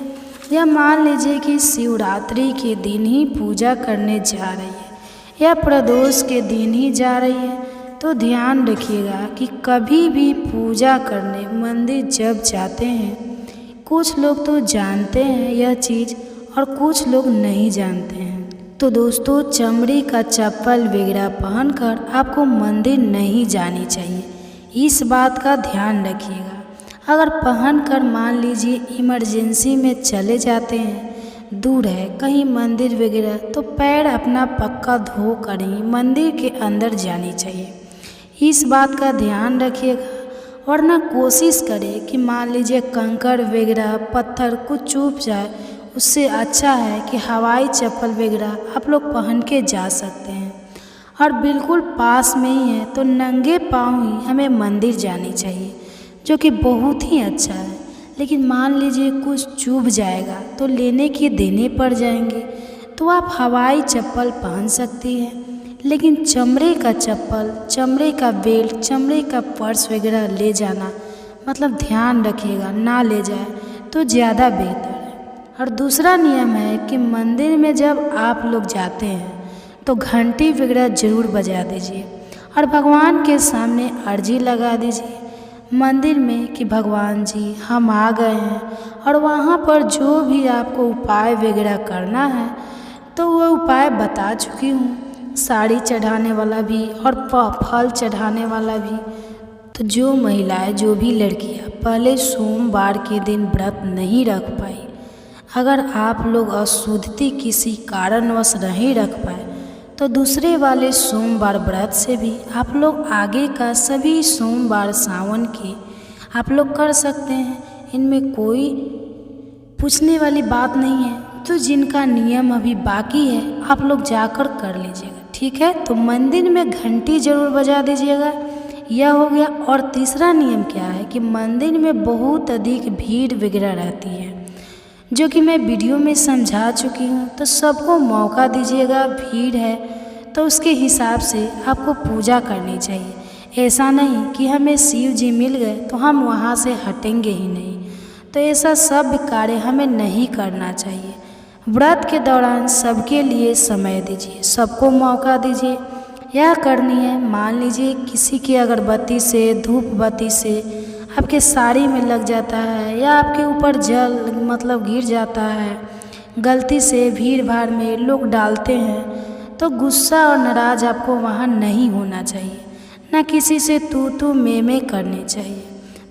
या मान लीजिए कि शिवरात्रि के दिन ही पूजा करने जा रही है या प्रदोष के दिन ही जा रही है, तो ध्यान रखिएगा कि कभी भी पूजा करने मंदिर जब जाते हैं, कुछ लोग तो जानते हैं यह चीज़ और कुछ लोग नहीं जानते हैं। तो दोस्तों, चमड़ी का चप्पल वगैरह पहनकर आपको मंदिर नहीं जानी चाहिए, इस बात का ध्यान रखिएगा। अगर पहनकर मान लीजिए इमरजेंसी में चले जाते हैं, दूर है कहीं मंदिर वगैरह, तो पैर अपना पक्का धो कर ही मंदिर के अंदर जानी चाहिए, इस बात का ध्यान रखिएगा। वरना कोशिश करें कि मान लीजिए कंकड़ वगैरह पत्थर कुछ चुभ जाए, उससे अच्छा है कि हवाई चप्पल वगैरह आप लोग पहन के जा सकते हैं। और बिल्कुल पास में ही है तो नंगे पाँव ही हमें मंदिर जानी चाहिए, जो कि बहुत ही अच्छा है। लेकिन मान लीजिए कुछ चुभ जाएगा तो लेने के देने पड़ जाएंगे, तो आप हवाई चप्पल पहन सकती हैं। लेकिन चमड़े का चप्पल, चमड़े का बेल्ट, चमड़े का पर्स वगैरह ले जाना मतलब ध्यान रखिएगा, ना ले जाए तो ज़्यादा बेहतर है। और दूसरा नियम है कि मंदिर में जब आप लोग जाते हैं तो घंटी वगैरह ज़रूर बजा दीजिए और भगवान के सामने अर्जी लगा दीजिए मंदिर में कि भगवान जी हम आ गए हैं। और वहाँ पर जो भी आपको उपाय वगैरह करना है तो वह उपाय बता चुकी हूँ, साड़ी चढ़ाने वाला भी और फल चढ़ाने वाला भी। तो जो महिलाएं, जो भी लड़कियां पहले सोमवार के दिन व्रत नहीं रख पाई, अगर आप लोग अशुद्धि किसी कारणवश नहीं रख पाए, तो दूसरे वाले सोमवार व्रत से भी आप लोग आगे का सभी सोमवार सावन के आप लोग कर सकते हैं। इनमें कोई पूछने वाली बात नहीं है। तो जिनका नियम अभी बाकी है आप लोग जाकर कर लीजिएगा, ठीक है। तो मंदिर में घंटी ज़रूर बजा दीजिएगा, यह हो गया। और तीसरा नियम क्या है कि मंदिर में बहुत अधिक भीड़ वगैरह रहती है, जो कि मैं वीडियो में समझा चुकी हूँ। तो सबको मौका दीजिएगा, भीड़ है तो उसके हिसाब से आपको पूजा करनी चाहिए। ऐसा नहीं कि हमें शिव जी मिल गए तो हम वहाँ से हटेंगे ही नहीं। तो ऐसा सब कार्य हमें नहीं करना चाहिए। व्रत के दौरान सबके लिए समय दीजिए, सबको मौका दीजिए। यह करनी है, मान लीजिए किसी की अगरबत्ती से, धूप बत्ती से आपके साड़ी में लग जाता है या आपके ऊपर जल मतलब गिर जाता है, गलती से भीड़ भाड़ में लोग डालते हैं, तो गुस्सा और नाराज़ आपको वहाँ नहीं होना चाहिए, ना किसी से तू तू मैं करनी चाहिए।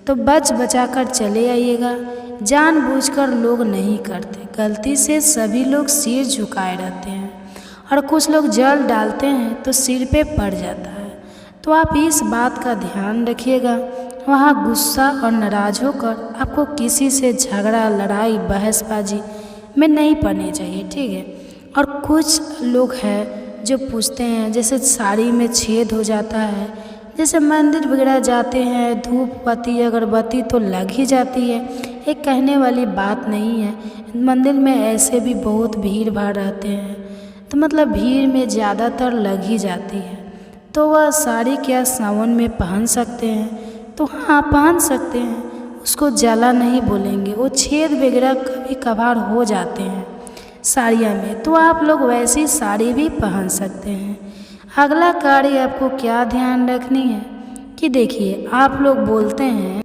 तो बच बचा कर चले आइएगा। जानबूझकर लोग नहीं करते, गलती से सभी लोग सिर झुकाए रहते हैं और कुछ लोग जल डालते हैं तो सिर पे पड़ जाता है। तो आप इस बात का ध्यान रखिएगा, वहाँ गुस्सा और नाराज़ होकर आपको किसी से झगड़ा, लड़ाई, बहसबाजी में नहीं पड़नी चाहिए, ठीक है। और कुछ लोग हैं जो पूछते हैं, जैसे साड़ी में छेद हो जाता है, जैसे मंदिर वगैरह जाते हैं, धूप बत्ती अगरबत्ती तो लग ही जाती है, एक कहने वाली बात नहीं है। मंदिर में ऐसे भी बहुत भीड़ भाड़ रहते हैं, तो मतलब भीड़ में ज़्यादातर लग ही जाती है। तो वह साड़ी क्या सावन में पहन सकते हैं? तो हाँ, पहन सकते हैं, उसको जला नहीं बोलेंगे। वो छेद वगैरह कभी कभार हो जाते हैं साड़ियाँ में, तो आप लोग वैसी साड़ी भी पहन सकते हैं। अगला कार्य आपको क्या ध्यान रखनी है कि देखिए, आप लोग बोलते हैं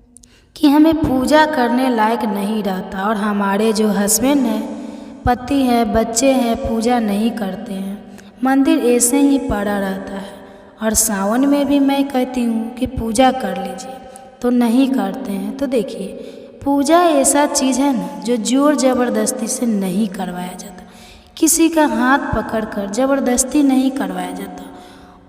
कि हमें पूजा करने लायक नहीं रहता और हमारे जो हस्बैंड हैं, पति हैं, बच्चे हैं, पूजा नहीं करते हैं, मंदिर ऐसे ही पड़ा रहता है। और सावन में भी मैं कहती हूँ कि पूजा कर लीजिए, तो नहीं करते हैं। तो देखिए, पूजा ऐसा चीज़ है ना जो ज़ोर ज़बरदस्ती से नहीं करवाया जाता, किसी का हाथ पकड़कर ज़बरदस्ती नहीं करवाया जाता।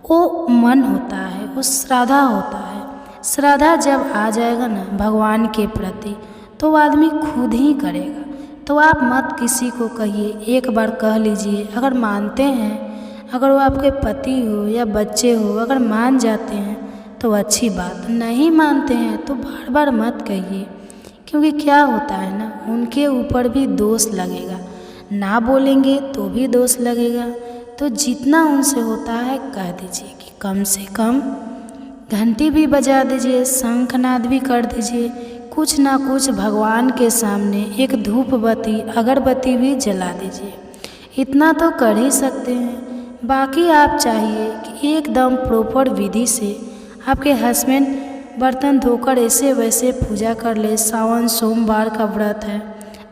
वो मन होता है, वो श्रद्धा होता है। श्रद्धा जब आ जाएगा ना भगवान के प्रति, तो वो आदमी खुद ही करेगा। तो आप मत किसी को कहिए, एक बार कह लीजिए। अगर मानते हैं, अगर वो आपके पति हो या बच्चे हो, अगर मान जाते हैं तो अच्छी बात, नहीं मानते हैं तो बार बार मत कहिए, क्योंकि क्या होता है ना, उनके ऊपर भी दोष लगेगा, ना बोलेंगे तो भी दोष लगेगा। तो जितना उनसे होता है कह दीजिए कि कम से कम घंटी भी बजा दीजिए, शंखनाद भी कर दीजिए, कुछ ना कुछ भगवान के सामने एक धूप बत्ती, अगरबत्ती भी जला दीजिए। इतना तो कर ही सकते हैं। बाकी आप चाहिए कि एकदम प्रॉपर विधि से आपके हस्बैंड बर्तन धोकर ऐसे वैसे पूजा कर ले, सावन सोमवार का व्रत है,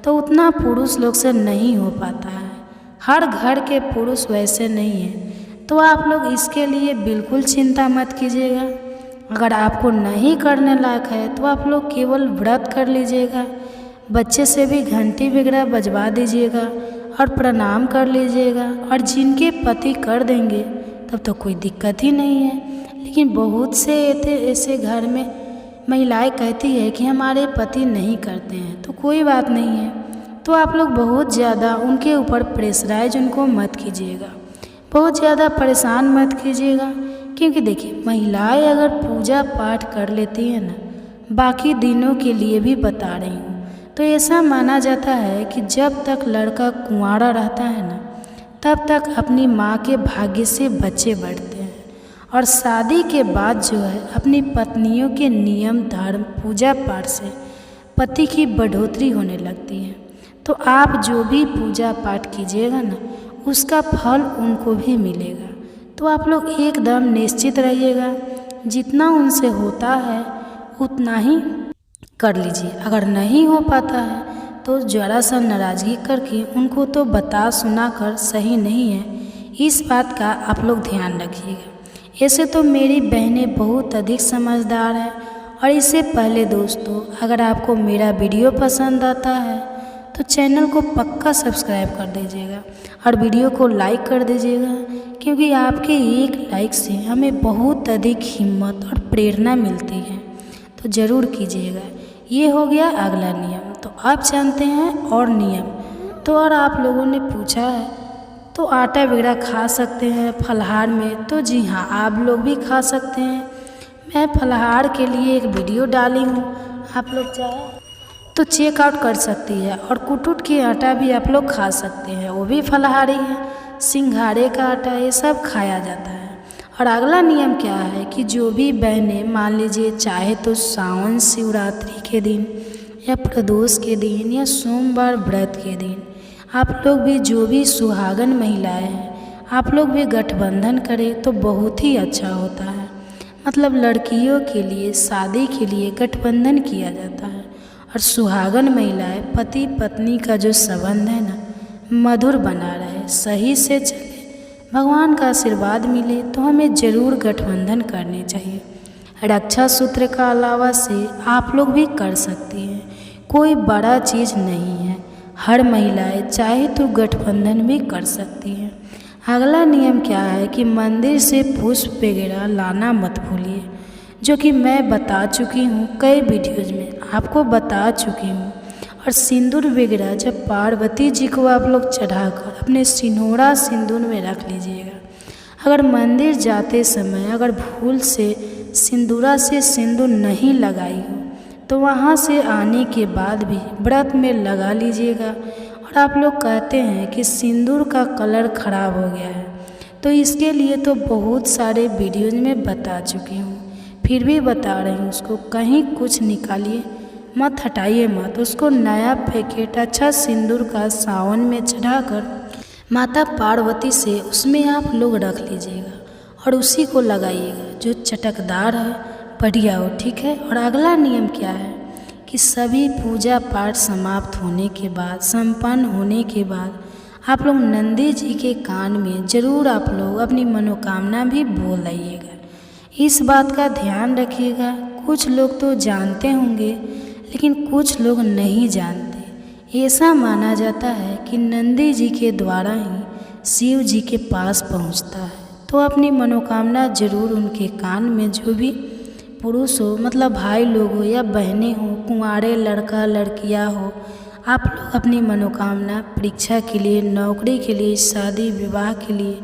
तो उतना पुरुष लोग से नहीं हो पाता है। हर घर के पुरुष वैसे नहीं हैं। तो आप लोग इसके लिए बिल्कुल चिंता मत कीजिएगा। अगर आपको नहीं करने लायक है तो आप लोग केवल व्रत कर लीजिएगा, बच्चे से भी घंटी वगैरह बजवा दीजिएगा और प्रणाम कर लीजिएगा। और जिनके पति कर देंगे तब तो कोई दिक्कत ही नहीं है। लेकिन बहुत से ऐसे घर में महिलाएं कहती है कि हमारे पति नहीं करते हैं, तो कोई बात नहीं है। तो आप लोग बहुत ज़्यादा उनके ऊपर प्रेशराइज उनको मत कीजिएगा, बहुत ज़्यादा परेशान मत कीजिएगा। क्योंकि देखिए, महिलाएं अगर पूजा पाठ कर लेती हैं ना, बाकी दिनों के लिए भी बता रही हूँ, तो ऐसा माना जाता है कि जब तक लड़का कुंवारा रहता है ना, तब तक अपनी माँ के भाग्य से बच्चे बढ़ते हैं। और शादी के बाद जो है, अपनी पत्नियों के नियम, धर्म, पूजा पाठ से पति की बढ़ोतरी होने लगती है। तो आप जो भी पूजा पाठ कीजिएगा ना, उसका फल उनको भी मिलेगा। तो आप लोग एकदम निश्चित रहिएगा, जितना उनसे होता है उतना ही कर लीजिए। अगर नहीं हो पाता है तो ज़रा सा नाराज़गी करके उनको तो बता सुना कर सही नहीं है, इस बात का आप लोग ध्यान रखिएगा। ऐसे तो मेरी बहनें बहुत अधिक समझदार हैं। और इससे पहले दोस्तों, अगर आपको मेरा वीडियो पसंद आता है तो चैनल को पक्का सब्सक्राइब कर दीजिएगा और वीडियो को लाइक कर दीजिएगा, क्योंकि आपके एक लाइक से हमें बहुत अधिक हिम्मत और प्रेरणा मिलती है। तो ज़रूर कीजिएगा। ये हो गया अगला नियम। तो आप जानते हैं और नियम। तो और आप लोगों ने पूछा है तो आटा वगैरह खा सकते हैं फलाहार में, तो जी हाँ, आप लोग भी खा सकते हैं। मैं फलाहार के लिए एक वीडियो डाली हूँ, आप लोग चाहे तो चेकआउट कर सकती है। और कुटुट की आटा भी आप लोग खा सकते हैं, वो भी फलाहारी है। सिंघाड़े का आटा, ये सब खाया जाता है। और अगला नियम क्या है कि जो भी बहनें मान लीजिए चाहे तो सावन शिवरात्रि के दिन या प्रदोष के दिन या सोमवार व्रत के दिन, आप लोग भी जो भी सुहागन महिलाएं हैं, आप लोग भी गठबंधन करें तो बहुत ही अच्छा होता है। मतलब लड़कियों के लिए शादी के लिए गठबंधन किया जाता है। और सुहागन महिलाएं, पति पत्नी का जो संबंध है ना, मधुर बना रहे, सही से चले, भगवान का आशीर्वाद मिले, तो हमें ज़रूर गठबंधन करनी चाहिए। रक्षा सूत्र का अलावा से आप लोग भी कर सकती हैं। कोई बड़ा चीज़ नहीं है। हर महिलाएं चाहे तो गठबंधन भी कर सकती हैं। अगला नियम क्या है कि मंदिर से पुष्प वगैरह लाना मत भूलिए, जो कि मैं बता चुकी हूँ कई वीडियोज़ में, आपको बता चुकी हूँ। और सिंदूर वगैरह जब पार्वती जी को आप लोग चढ़ाकर अपने सिनोरा सिंदूर में रख लीजिएगा। अगर मंदिर जाते समय अगर भूल से सिंदूरा से सिंदूर नहीं लगाई हो तो वहाँ से आने के बाद भी व्रत में लगा लीजिएगा। और आप लोग कहते हैं कि सिंदूर का कलर ख़राब हो गया है, तो इसके लिए तो बहुत सारे वीडियोज़ में बता चुकी हूँ, फिर भी बता रही हूँ। उसको कहीं कुछ निकालिए मत, हटाइए मत, उसको नया पैकेट अच्छा सिंदूर का सावन में चढ़ाकर माता पार्वती से उसमें आप लोग रख लीजिएगा और उसी को लगाइएगा, जो चटकदार है, बढ़िया हो, ठीक है। और अगला नियम क्या है कि सभी पूजा पाठ समाप्त होने के बाद, संपन्न होने के बाद आप लोग नंदी जी के कान में ज़रूर आप लोग अपनी मनोकामना भी बोल आइएगा। इस बात का ध्यान रखिएगा। कुछ लोग तो जानते होंगे लेकिन कुछ लोग नहीं जानते। ऐसा माना जाता है कि नंदी जी के द्वारा ही शिव जी के पास पहुंचता है। तो अपनी मनोकामना ज़रूर उनके कान में, जो भी पुरुष हो, मतलब भाई लोग हो या बहनें हो, कुंवारे लड़का लड़कियां हो, आप लोग अपनी मनोकामना परीक्षा के लिए, नौकरी के लिए, शादी विवाह के लिए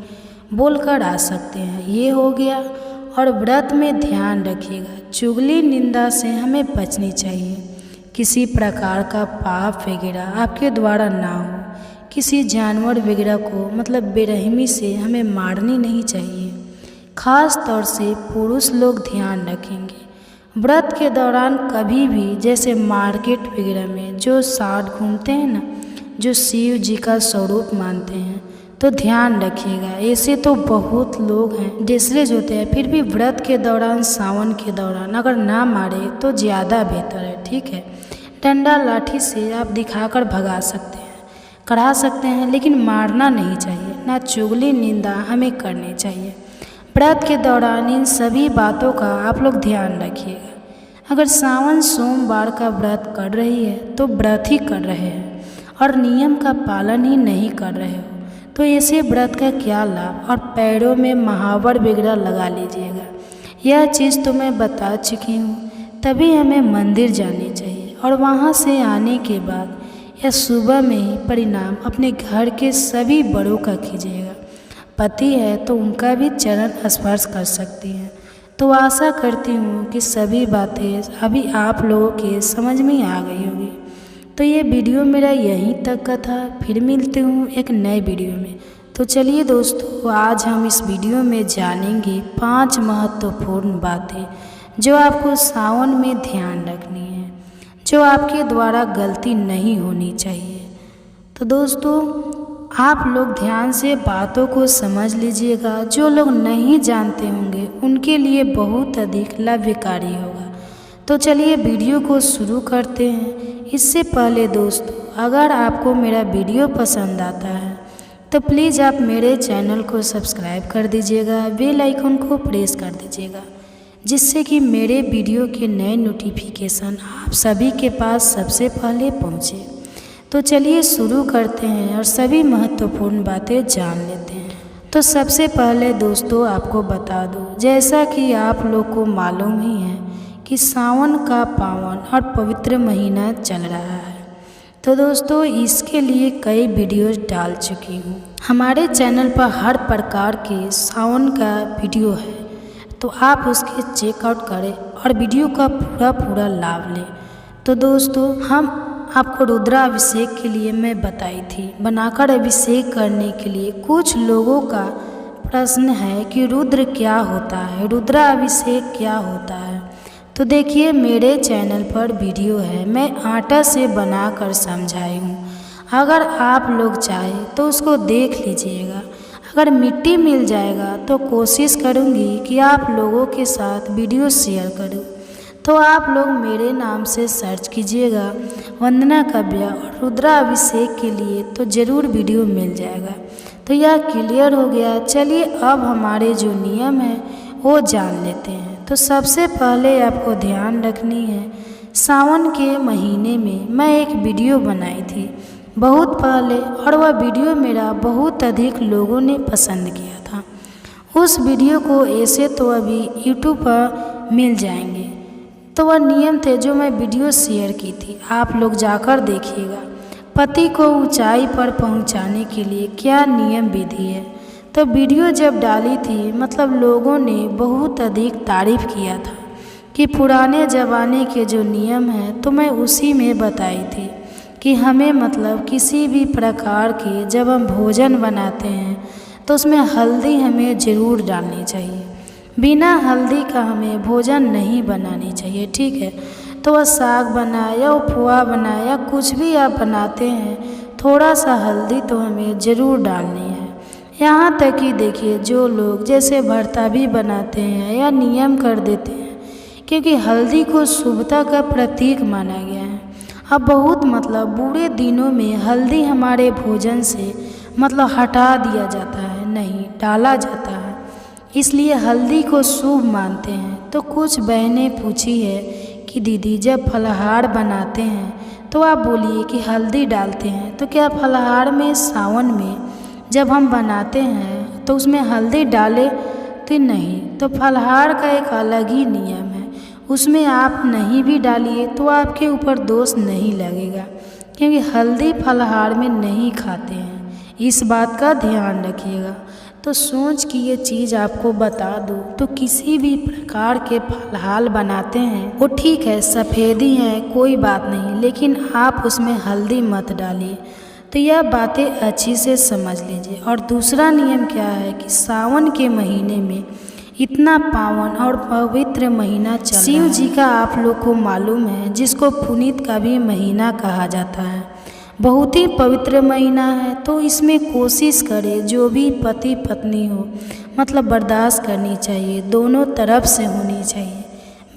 बोलकर आ सकते हैं। ये हो गया। और व्रत में ध्यान रखिएगा, चुगली निंदा से हमें बचनी चाहिए। किसी प्रकार का पाप वगैरह आपके द्वारा ना हो। किसी जानवर वगैरह को मतलब बेरहमी से हमें मारनी नहीं चाहिए। ख़ास तौर से पुरुष लोग ध्यान रखेंगे। व्रत के दौरान कभी भी जैसे मार्केट वगैरह में जो साथ घूमते हैं ना, जो शिव जी का स्वरूप मानते हैं, तो ध्यान रखिएगा। ऐसे तो बहुत लोग हैं डिसलेज होते हैं, फिर भी व्रत के दौरान, सावन के दौरान अगर ना मारे तो ज़्यादा बेहतर है, ठीक है। डंडा लाठी से आप दिखाकर भगा सकते हैं, करा सकते हैं, लेकिन मारना नहीं चाहिए। ना चुगली निंदा हमें करनी चाहिए। व्रत के दौरान इन सभी बातों का आप लोग ध्यान रखिएगा। अगर सावन सोमवार का व्रत कर रही है तो व्रत ही कर रहे हैं और नियम का पालन ही नहीं कर रहे हो तो ऐसे व्रत का क्या लाभ। और पैरों में महावर वगैरह लगा लीजिएगा। यह चीज़ तो मैं बता चुकी हूँ। तभी हमें मंदिर जानी चाहिए और वहाँ से आने के बाद या सुबह में ही परिणाम अपने घर के सभी बड़ों का कीजिएगा। पति है तो उनका भी चरण स्पर्श कर सकती हैं। तो आशा करती हूँ कि सभी बातें अभी आप लोगों के समझ में आ गई होगी। तो ये वीडियो मेरा यहीं तक का था। फिर मिलते हूँ एक नए वीडियो में। तो चलिए दोस्तों, आज हम इस वीडियो में जानेंगे 5 महत्वपूर्ण बातें जो आपको सावन में ध्यान रखनी है, जो आपके द्वारा गलती नहीं होनी चाहिए। तो दोस्तों, आप लोग ध्यान से बातों को समझ लीजिएगा। जो लोग नहीं जानते होंगे उनके लिए बहुत अधिक लाभकारी होगा। तो चलिए वीडियो को शुरू करते हैं। इससे पहले दोस्तों, अगर आपको मेरा वीडियो पसंद आता है तो प्लीज़ आप मेरे चैनल को सब्सक्राइब कर दीजिएगा, बेल आइकन को प्रेस कर दीजिएगा, जिससे कि मेरे वीडियो के नए नोटिफिकेशन आप सभी के पास सबसे पहले पहुँचे। तो चलिए शुरू करते हैं और सभी महत्वपूर्ण बातें जान लेते हैं। तो सबसे पहले दोस्तों आपको बता दूं, जैसा कि आप लोग को मालूम ही है कि सावन का पावन और पवित्र महीना चल रहा है। तो दोस्तों, इसके लिए कई वीडियोस डाल चुकी हूँ। हमारे चैनल पर हर प्रकार के सावन का वीडियो है, तो आप उसके चेकआउट करें और वीडियो का पूरा लाभ लें। तो दोस्तों, हम आपको रुद्राभिषेक के लिए मैं बताई थी। बनाकर अभिषेक करने के लिए कुछ लोगों का प्रश्न है कि रुद्र क्या होता है, रुद्राभिषेक क्या होता है। तो देखिए, मेरे चैनल पर वीडियो है, मैं आटा से बनाकर समझाई हूँ। अगर आप लोग चाहें तो उसको देख लीजिएगा। अगर मिट्टी मिल जाएगा तो कोशिश करूँगी कि आप लोगों के साथ वीडियो शेयर करूँ। तो आप लोग मेरे नाम से सर्च कीजिएगा वंदना काव्या और रुद्राभिषेक के लिए, तो ज़रूर वीडियो मिल जाएगा। तो यह क्लियर हो गया। चलिए अब हमारे जो नियम है वो जान लेते हैं। तो सबसे पहले आपको ध्यान रखनी है, सावन के महीने में मैं एक वीडियो बनाई थी बहुत पहले, और वह वीडियो मेरा बहुत अधिक लोगों ने पसंद किया था। उस वीडियो को ऐसे तो अभी यूट्यूब पर मिल जाएंगे, तो वह नियम थे जो मैं वीडियो शेयर की थी, आप लोग जाकर देखिएगा। पति को ऊंचाई पर पहुंचाने के लिए क्या नियम विधि है। तो वीडियो जब डाली थी मतलब लोगों ने बहुत अधिक तारीफ़ किया था कि पुराने ज़माने के जो नियम हैं तो मैं उसी में बताई थी कि हमें मतलब किसी भी प्रकार के जब हम भोजन बनाते हैं तो उसमें हल्दी हमें ज़रूर डालनी चाहिए। बिना हल्दी का हमें भोजन नहीं बनानी चाहिए, ठीक है। तो वह साग बनाए या उपवा बनाए या कुछ भी आप बनाते हैं, थोड़ा सा हल्दी तो हमें ज़रूर डालनी है। यहाँ तक कि देखिए जो लोग जैसे भरता भी बनाते हैं या नियम कर देते हैं, क्योंकि हल्दी को शुभता का प्रतीक माना गया है। अब बहुत मतलब बुरे दिनों में हल्दी हमारे भोजन से मतलब हटा दिया जाता है, नहीं डाला जाता है, इसलिए हल्दी को शुभ मानते हैं। तो कुछ बहनें पूछी है कि दीदी जब फलाहार बनाते हैं तो आप बोलिए कि हल्दी डालते हैं, तो क्या फलाहार में सावन में जब हम बनाते हैं तो उसमें हल्दी डाले तो नहीं। तो फलाहार का एक अलग ही नियम है, उसमें आप नहीं भी डालिए तो आपके ऊपर दोष नहीं लगेगा, क्योंकि हल्दी फलाहार में नहीं खाते हैं, इस बात का ध्यान रखिएगा। तो सोच कि ये चीज़ आपको बता दूँ तो किसी भी प्रकार के फलाहार बनाते हैं वो ठीक है, सफ़ेदी है कोई बात नहीं, लेकिन आप उसमें हल्दी मत डालिए। तो यह बातें अच्छी से समझ लीजिए। और दूसरा नियम क्या है कि सावन के महीने में इतना पावन और पवित्र महीना चल रहा है। शिव जी का आप लोग को मालूम है, जिसको पुनीत का भी महीना कहा जाता है, बहुत ही पवित्र महीना है। तो इसमें कोशिश करें जो भी पति पत्नी हो मतलब बर्दाश्त करनी चाहिए, दोनों तरफ से होनी चाहिए।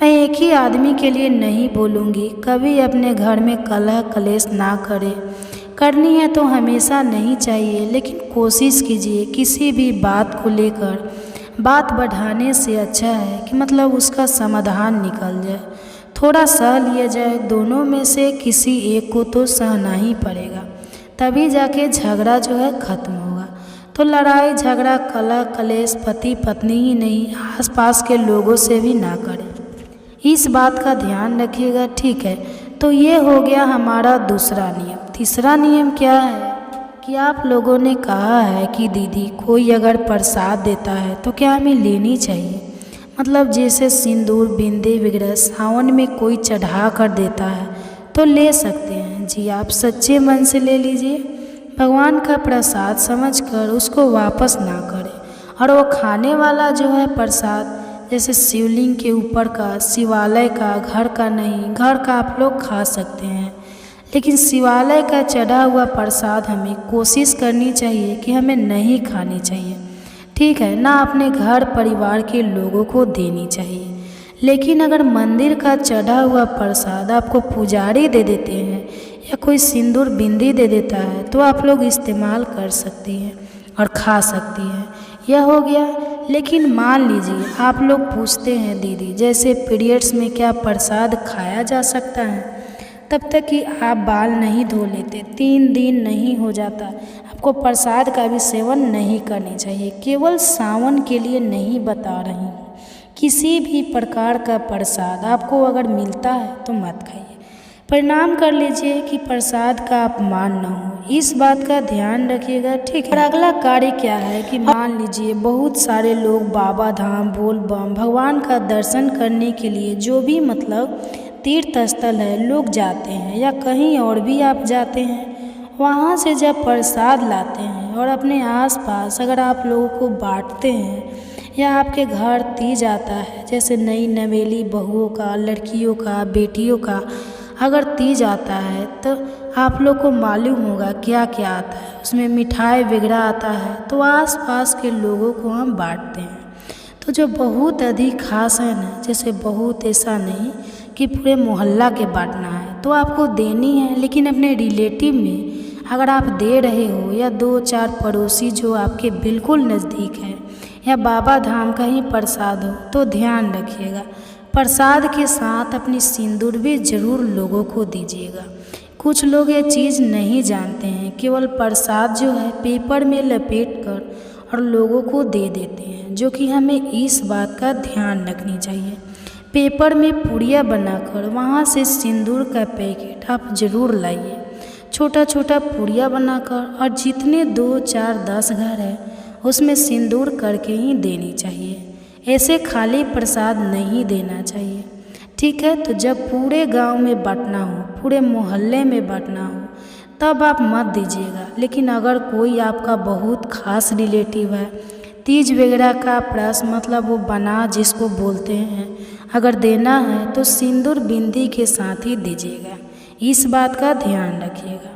मैं एक ही आदमी के लिए नहीं बोलूँगी, कभी अपने घर में कलह कलेश ना करें, करनी है तो हमेशा नहीं चाहिए, लेकिन कोशिश कीजिए किसी भी बात को लेकर बात बढ़ाने से अच्छा है कि मतलब उसका समाधान निकल जाए, थोड़ा सह लिया जाए। दोनों में से किसी एक को तो सहना ही पड़ेगा, तभी जाके झगड़ा जो है ख़त्म होगा। तो लड़ाई झगड़ा कलह कलेश पति पत्नी ही नहीं, आसपास के लोगों से भी ना करें, इस बात का ध्यान रखिएगा, ठीक है। तो ये हो गया हमारा दूसरा नियम। तीसरा नियम क्या है कि आप लोगों ने कहा है कि दीदी कोई अगर प्रसाद देता है तो क्या हमें लेनी चाहिए, मतलब जैसे सिंदूर बिंदी वगैरह सावन में कोई चढ़ा कर देता है तो ले सकते हैं जी, आप सच्चे मन से ले लीजिए। भगवान का प्रसाद समझकर उसको वापस ना करें। और वो खाने वाला जो है प्रसाद जैसे शिवलिंग के ऊपर का, शिवालय का, घर का नहीं, घर का आप लोग खा सकते हैं, लेकिन शिवालय का चढ़ा हुआ प्रसाद हमें कोशिश करनी चाहिए कि हमें नहीं खानी चाहिए, ठीक है, ना अपने घर परिवार के लोगों को देनी चाहिए। लेकिन अगर मंदिर का चढ़ा हुआ प्रसाद आपको पुजारी दे देते हैं या कोई सिंदूर बिंदी दे देता है तो आप लोग इस्तेमाल कर सकती हैं और खा सकती हैं, यह हो गया। लेकिन मान लीजिए आप लोग पूछते हैं दीदी जैसे पीरियड्स में क्या प्रसाद खाया जा सकता है, तब तक कि आप बाल नहीं धो लेते, 3 दिन नहीं हो जाता, आपको प्रसाद का भी सेवन नहीं करनी चाहिए। केवल सावन के लिए नहीं बता रही हूँ, किसी भी प्रकार का प्रसाद आपको अगर मिलता है तो मत खाइए, प्रणाम कर लीजिए कि प्रसाद का अपमान न हो, इस बात का ध्यान रखिएगा, ठीक है। और अगला कार्य क्या है कि मान लीजिए बहुत सारे लोग बाबा धाम बोल बम भगवान का दर्शन करने के लिए जो भी मतलब तीर्थ स्थल है लोग जाते हैं या कहीं और भी आप जाते हैं, वहाँ से जब प्रसाद लाते हैं और अपने आसपास अगर आप लोगों को बांटते हैं या आपके घर तीज आता है, जैसे नई नवेली बहुओं का, लड़कियों का, बेटियों का अगर तीज आता है तो आप लोग को मालूम होगा क्या क्या आता है, उसमें मिठाई वगैरह आता है, तो आसपास के लोगों को हम बांटते हैं। तो जो बहुत अधिक खास है ना, जैसे बहुत ऐसा नहीं कि पूरे मोहल्ला के बांटना है, तो आपको देनी है, लेकिन अपने रिलेटिव में अगर आप दे रहे हो या 2-4 पड़ोसी जो आपके बिल्कुल नज़दीक है या बाबा धाम का ही प्रसाद हो तो ध्यान रखिएगा, प्रसाद के साथ अपनी सिंदूर भी ज़रूर लोगों को दीजिएगा। कुछ लोग ये चीज़ नहीं जानते हैं, केवल प्रसाद जो है पेपर में लपेट कर और लोगों को दे देते हैं, जो कि हमें इस बात का ध्यान रखनी चाहिए। पेपर में पुड़िया बनाकर वहाँ से सिंदूर का पैकेट आप ज़रूर लाइए। छोटा छोटा पुड़िया बनाकर और जितने 2, 4, 10 घर है उसमें सिंदूर करके ही देनी चाहिए। ऐसे खाली प्रसाद नहीं देना चाहिए, ठीक है। तो जब पूरे गांव में बांटना हो, पूरे मोहल्ले में बांटना हो, तब आप मत दीजिएगा। लेकिन अगर कोई आपका बहुत खास रिलेटिव है, तीज वगैरह का प्रश्न मतलब वो बना जिसको बोलते हैं, अगर देना है तो सिंदूर बिंदी के साथ ही दीजिएगा। इस बात का ध्यान रखिएगा।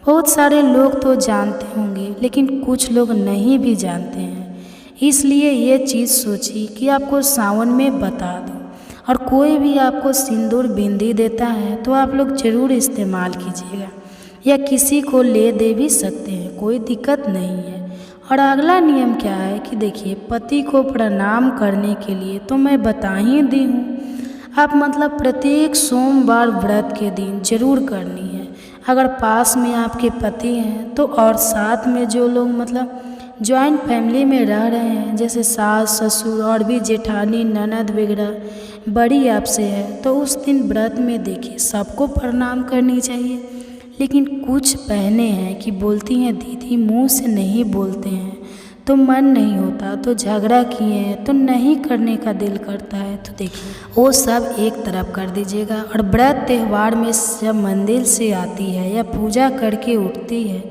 बहुत सारे लोग तो जानते होंगे, लेकिन कुछ लोग नहीं भी जानते हैं। इसलिए ये चीज़ सोची कि आपको सावन में बता दूं। और कोई भी आपको सिंदूर बिंदी देता है तो आप लोग ज़रूर इस्तेमाल कीजिएगा, या किसी को ले दे भी सकते हैं, कोई दिक्कत नहीं है। और अगला नियम क्या है कि देखिए, पति को प्रणाम करने के लिए तो मैं बता ही दी हूँ, आप मतलब प्रत्येक सोमवार व्रत के दिन जरूर करनी है। अगर पास में आपके पति हैं तो, और साथ में जो लोग मतलब जॉइंट फैमिली में रह रहे हैं, जैसे सास ससुर और भी जेठानी ननद वगैरह बड़ी आपसे है, तो उस दिन व्रत में देखिए सबको प्रणाम करनी चाहिए। लेकिन कुछ बहनें हैं कि बोलती हैं दीदी मुंह से नहीं बोलते हैं तो मन नहीं होता, तो झगड़ा किए हैं तो नहीं करने का दिल करता है, तो देखिए वो सब एक तरफ कर दीजिएगा। और व्रत त्यौहार में जब मंदिर से आती है या पूजा करके उठती है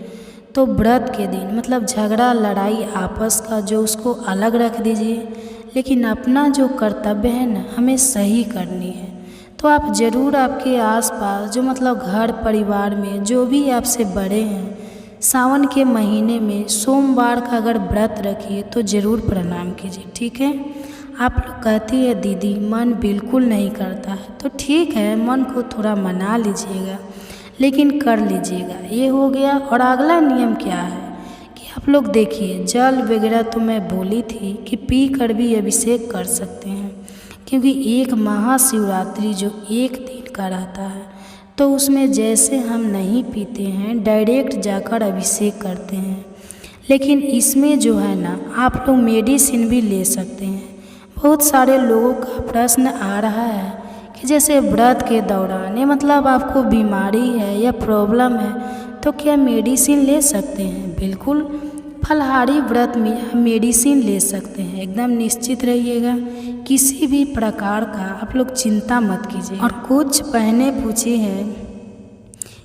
तो व्रत के दिन मतलब झगड़ा लड़ाई आपस का जो उसको अलग रख दीजिए, लेकिन अपना जो कर्तव्य है ना हमें सही करनी है। तो आप ज़रूर आपके आसपास जो मतलब घर परिवार में जो भी आपसे बड़े हैं, सावन के महीने में सोमवार का अगर व्रत रखिए तो ज़रूर प्रणाम कीजिए, ठीक है। आप लोग कहती है दीदी मन बिल्कुल नहीं करता है, तो ठीक है मन को थोड़ा मना लीजिएगा, लेकिन कर लीजिएगा, ये हो गया। और अगला नियम क्या है कि आप लोग देखिए, जल वगैरह तो मैं बोली थी कि पी कर भी अभिषेक कर सकते हैं, क्योंकि एक महाशिवरात्रि जो एक दिन का रहता है तो उसमें जैसे हम नहीं पीते हैं, डायरेक्ट जाकर अभिषेक करते हैं। लेकिन इसमें जो है ना आप लोग मेडिसिन भी ले सकते हैं। बहुत सारे लोगों का प्रश्न आ रहा है कि जैसे व्रत के दौरान ये मतलब आपको बीमारी है या प्रॉब्लम है तो क्या मेडिसिन ले सकते हैं? बिल्कुल, फलाहारी व्रत में हम मेडिसिन ले सकते हैं, एकदम निश्चित रहिएगा। किसी भी प्रकार का आप लोग चिंता मत कीजिए। और कुछ बहनें पूछी है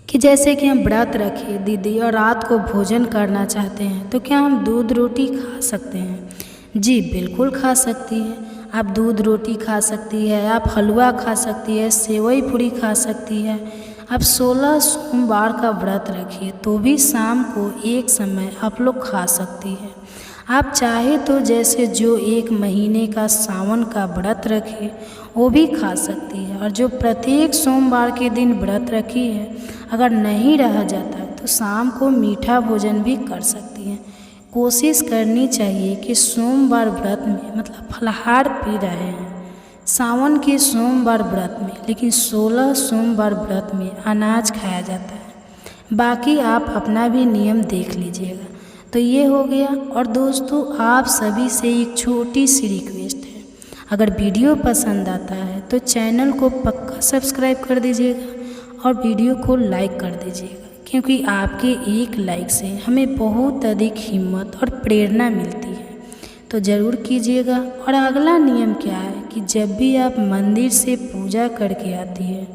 कि जैसे कि हम व्रत रखे दीदी और रात को भोजन करना चाहते हैं तो क्या हम दूध रोटी खा सकते हैं? जी बिल्कुल खा सकती है। आप दूध रोटी खा सकती है, आप हलवा खा सकती है, सेवई पूरी खा सकती है। आप 16 सोमवार का व्रत रखिए तो भी शाम को एक समय आप लोग खा सकती है। आप चाहे तो जैसे जो एक महीने का सावन का व्रत रखे वो भी खा सकती है। और जो प्रत्येक सोमवार के दिन व्रत रखी है अगर नहीं रहा जाता तो शाम को मीठा भोजन भी कर सकती है। कोशिश करनी चाहिए कि सोमवार व्रत में मतलब फलाहार पी रहे हैं सावन के सोमवार व्रत में, लेकिन 16 सोमवार व्रत में अनाज खाया जाता है। बाकी आप अपना भी नियम देख लीजिएगा। तो ये हो गया। और दोस्तों आप सभी से एक छोटी सी रिक्वेस्ट है, अगर वीडियो पसंद आता है तो चैनल को पक्का सब्सक्राइब कर दीजिएगा और वीडियो को लाइक कर दीजिएगा, क्योंकि आपके एक लाइक से हमें बहुत अधिक हिम्मत और प्रेरणा मिलती है। तो ज़रूर कीजिएगा। और अगला नियम क्या है कि जब भी आप मंदिर से पूजा करके आती है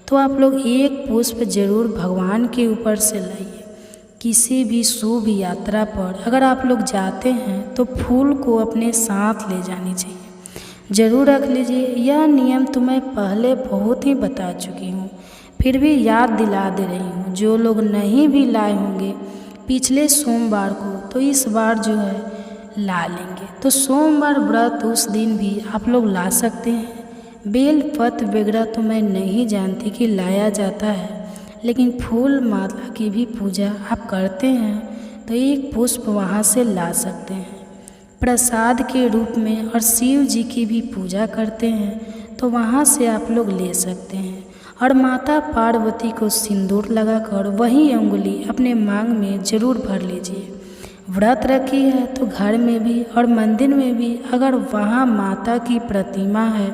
तो आप लोग एक पुष्प जरूर भगवान के ऊपर से लाइए। किसी भी शुभ यात्रा पर अगर आप लोग जाते हैं तो फूल को अपने साथ ले जानी चाहिए, ज़रूर रख लीजिए। यह नियम तो मैं पहले बहुत ही बता चुकी हूँ, फिर भी याद दिला दे रही हूँ। जो लोग नहीं भी लाए होंगे पिछले सोमवार को तो इस बार जो है ला लेंगे। तो सोमवार व्रत उस दिन भी आप लोग ला सकते हैं। बेल पत्र वगैरह तो मैं नहीं जानती कि लाया जाता है, लेकिन फूल माला की भी पूजा आप करते हैं तो एक पुष्प वहाँ से ला सकते हैं प्रसाद के रूप में। और शिव जी की भी पूजा करते हैं तो वहाँ से आप लोग ले सकते हैं। और माता पार्वती को सिंदूर लगाकर वही उंगली अपने मांग में ज़रूर भर लीजिए। व्रत रखी है तो घर में भी और मंदिर में भी अगर वहाँ माता की प्रतिमा है,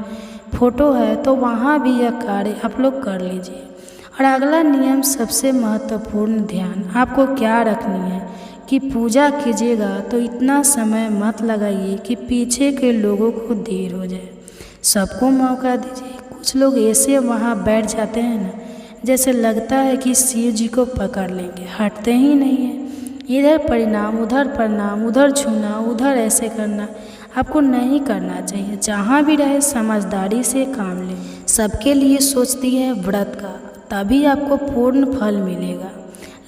फोटो है, तो वहाँ भी यह कार्य आप लोग कर लीजिए। और अगला नियम सबसे महत्वपूर्ण ध्यान आपको क्या रखनी है कि पूजा कीजिएगा तो इतना समय मत लगाइए कि पीछे के लोगों को देर हो जाए। सबको मौका दीजिए। कुछ लोग ऐसे वहाँ बैठ जाते हैं ना, जैसे लगता है कि शिव जी को पकड़ लेंगे, हटते ही नहीं है। इधर प्रणाम, उधर छूना, उधर ऐसे करना आपको नहीं करना चाहिए। जहाँ भी रहे समझदारी से काम लें। सबके लिए सोचती है व्रत का, तभी आपको पूर्ण फल मिलेगा,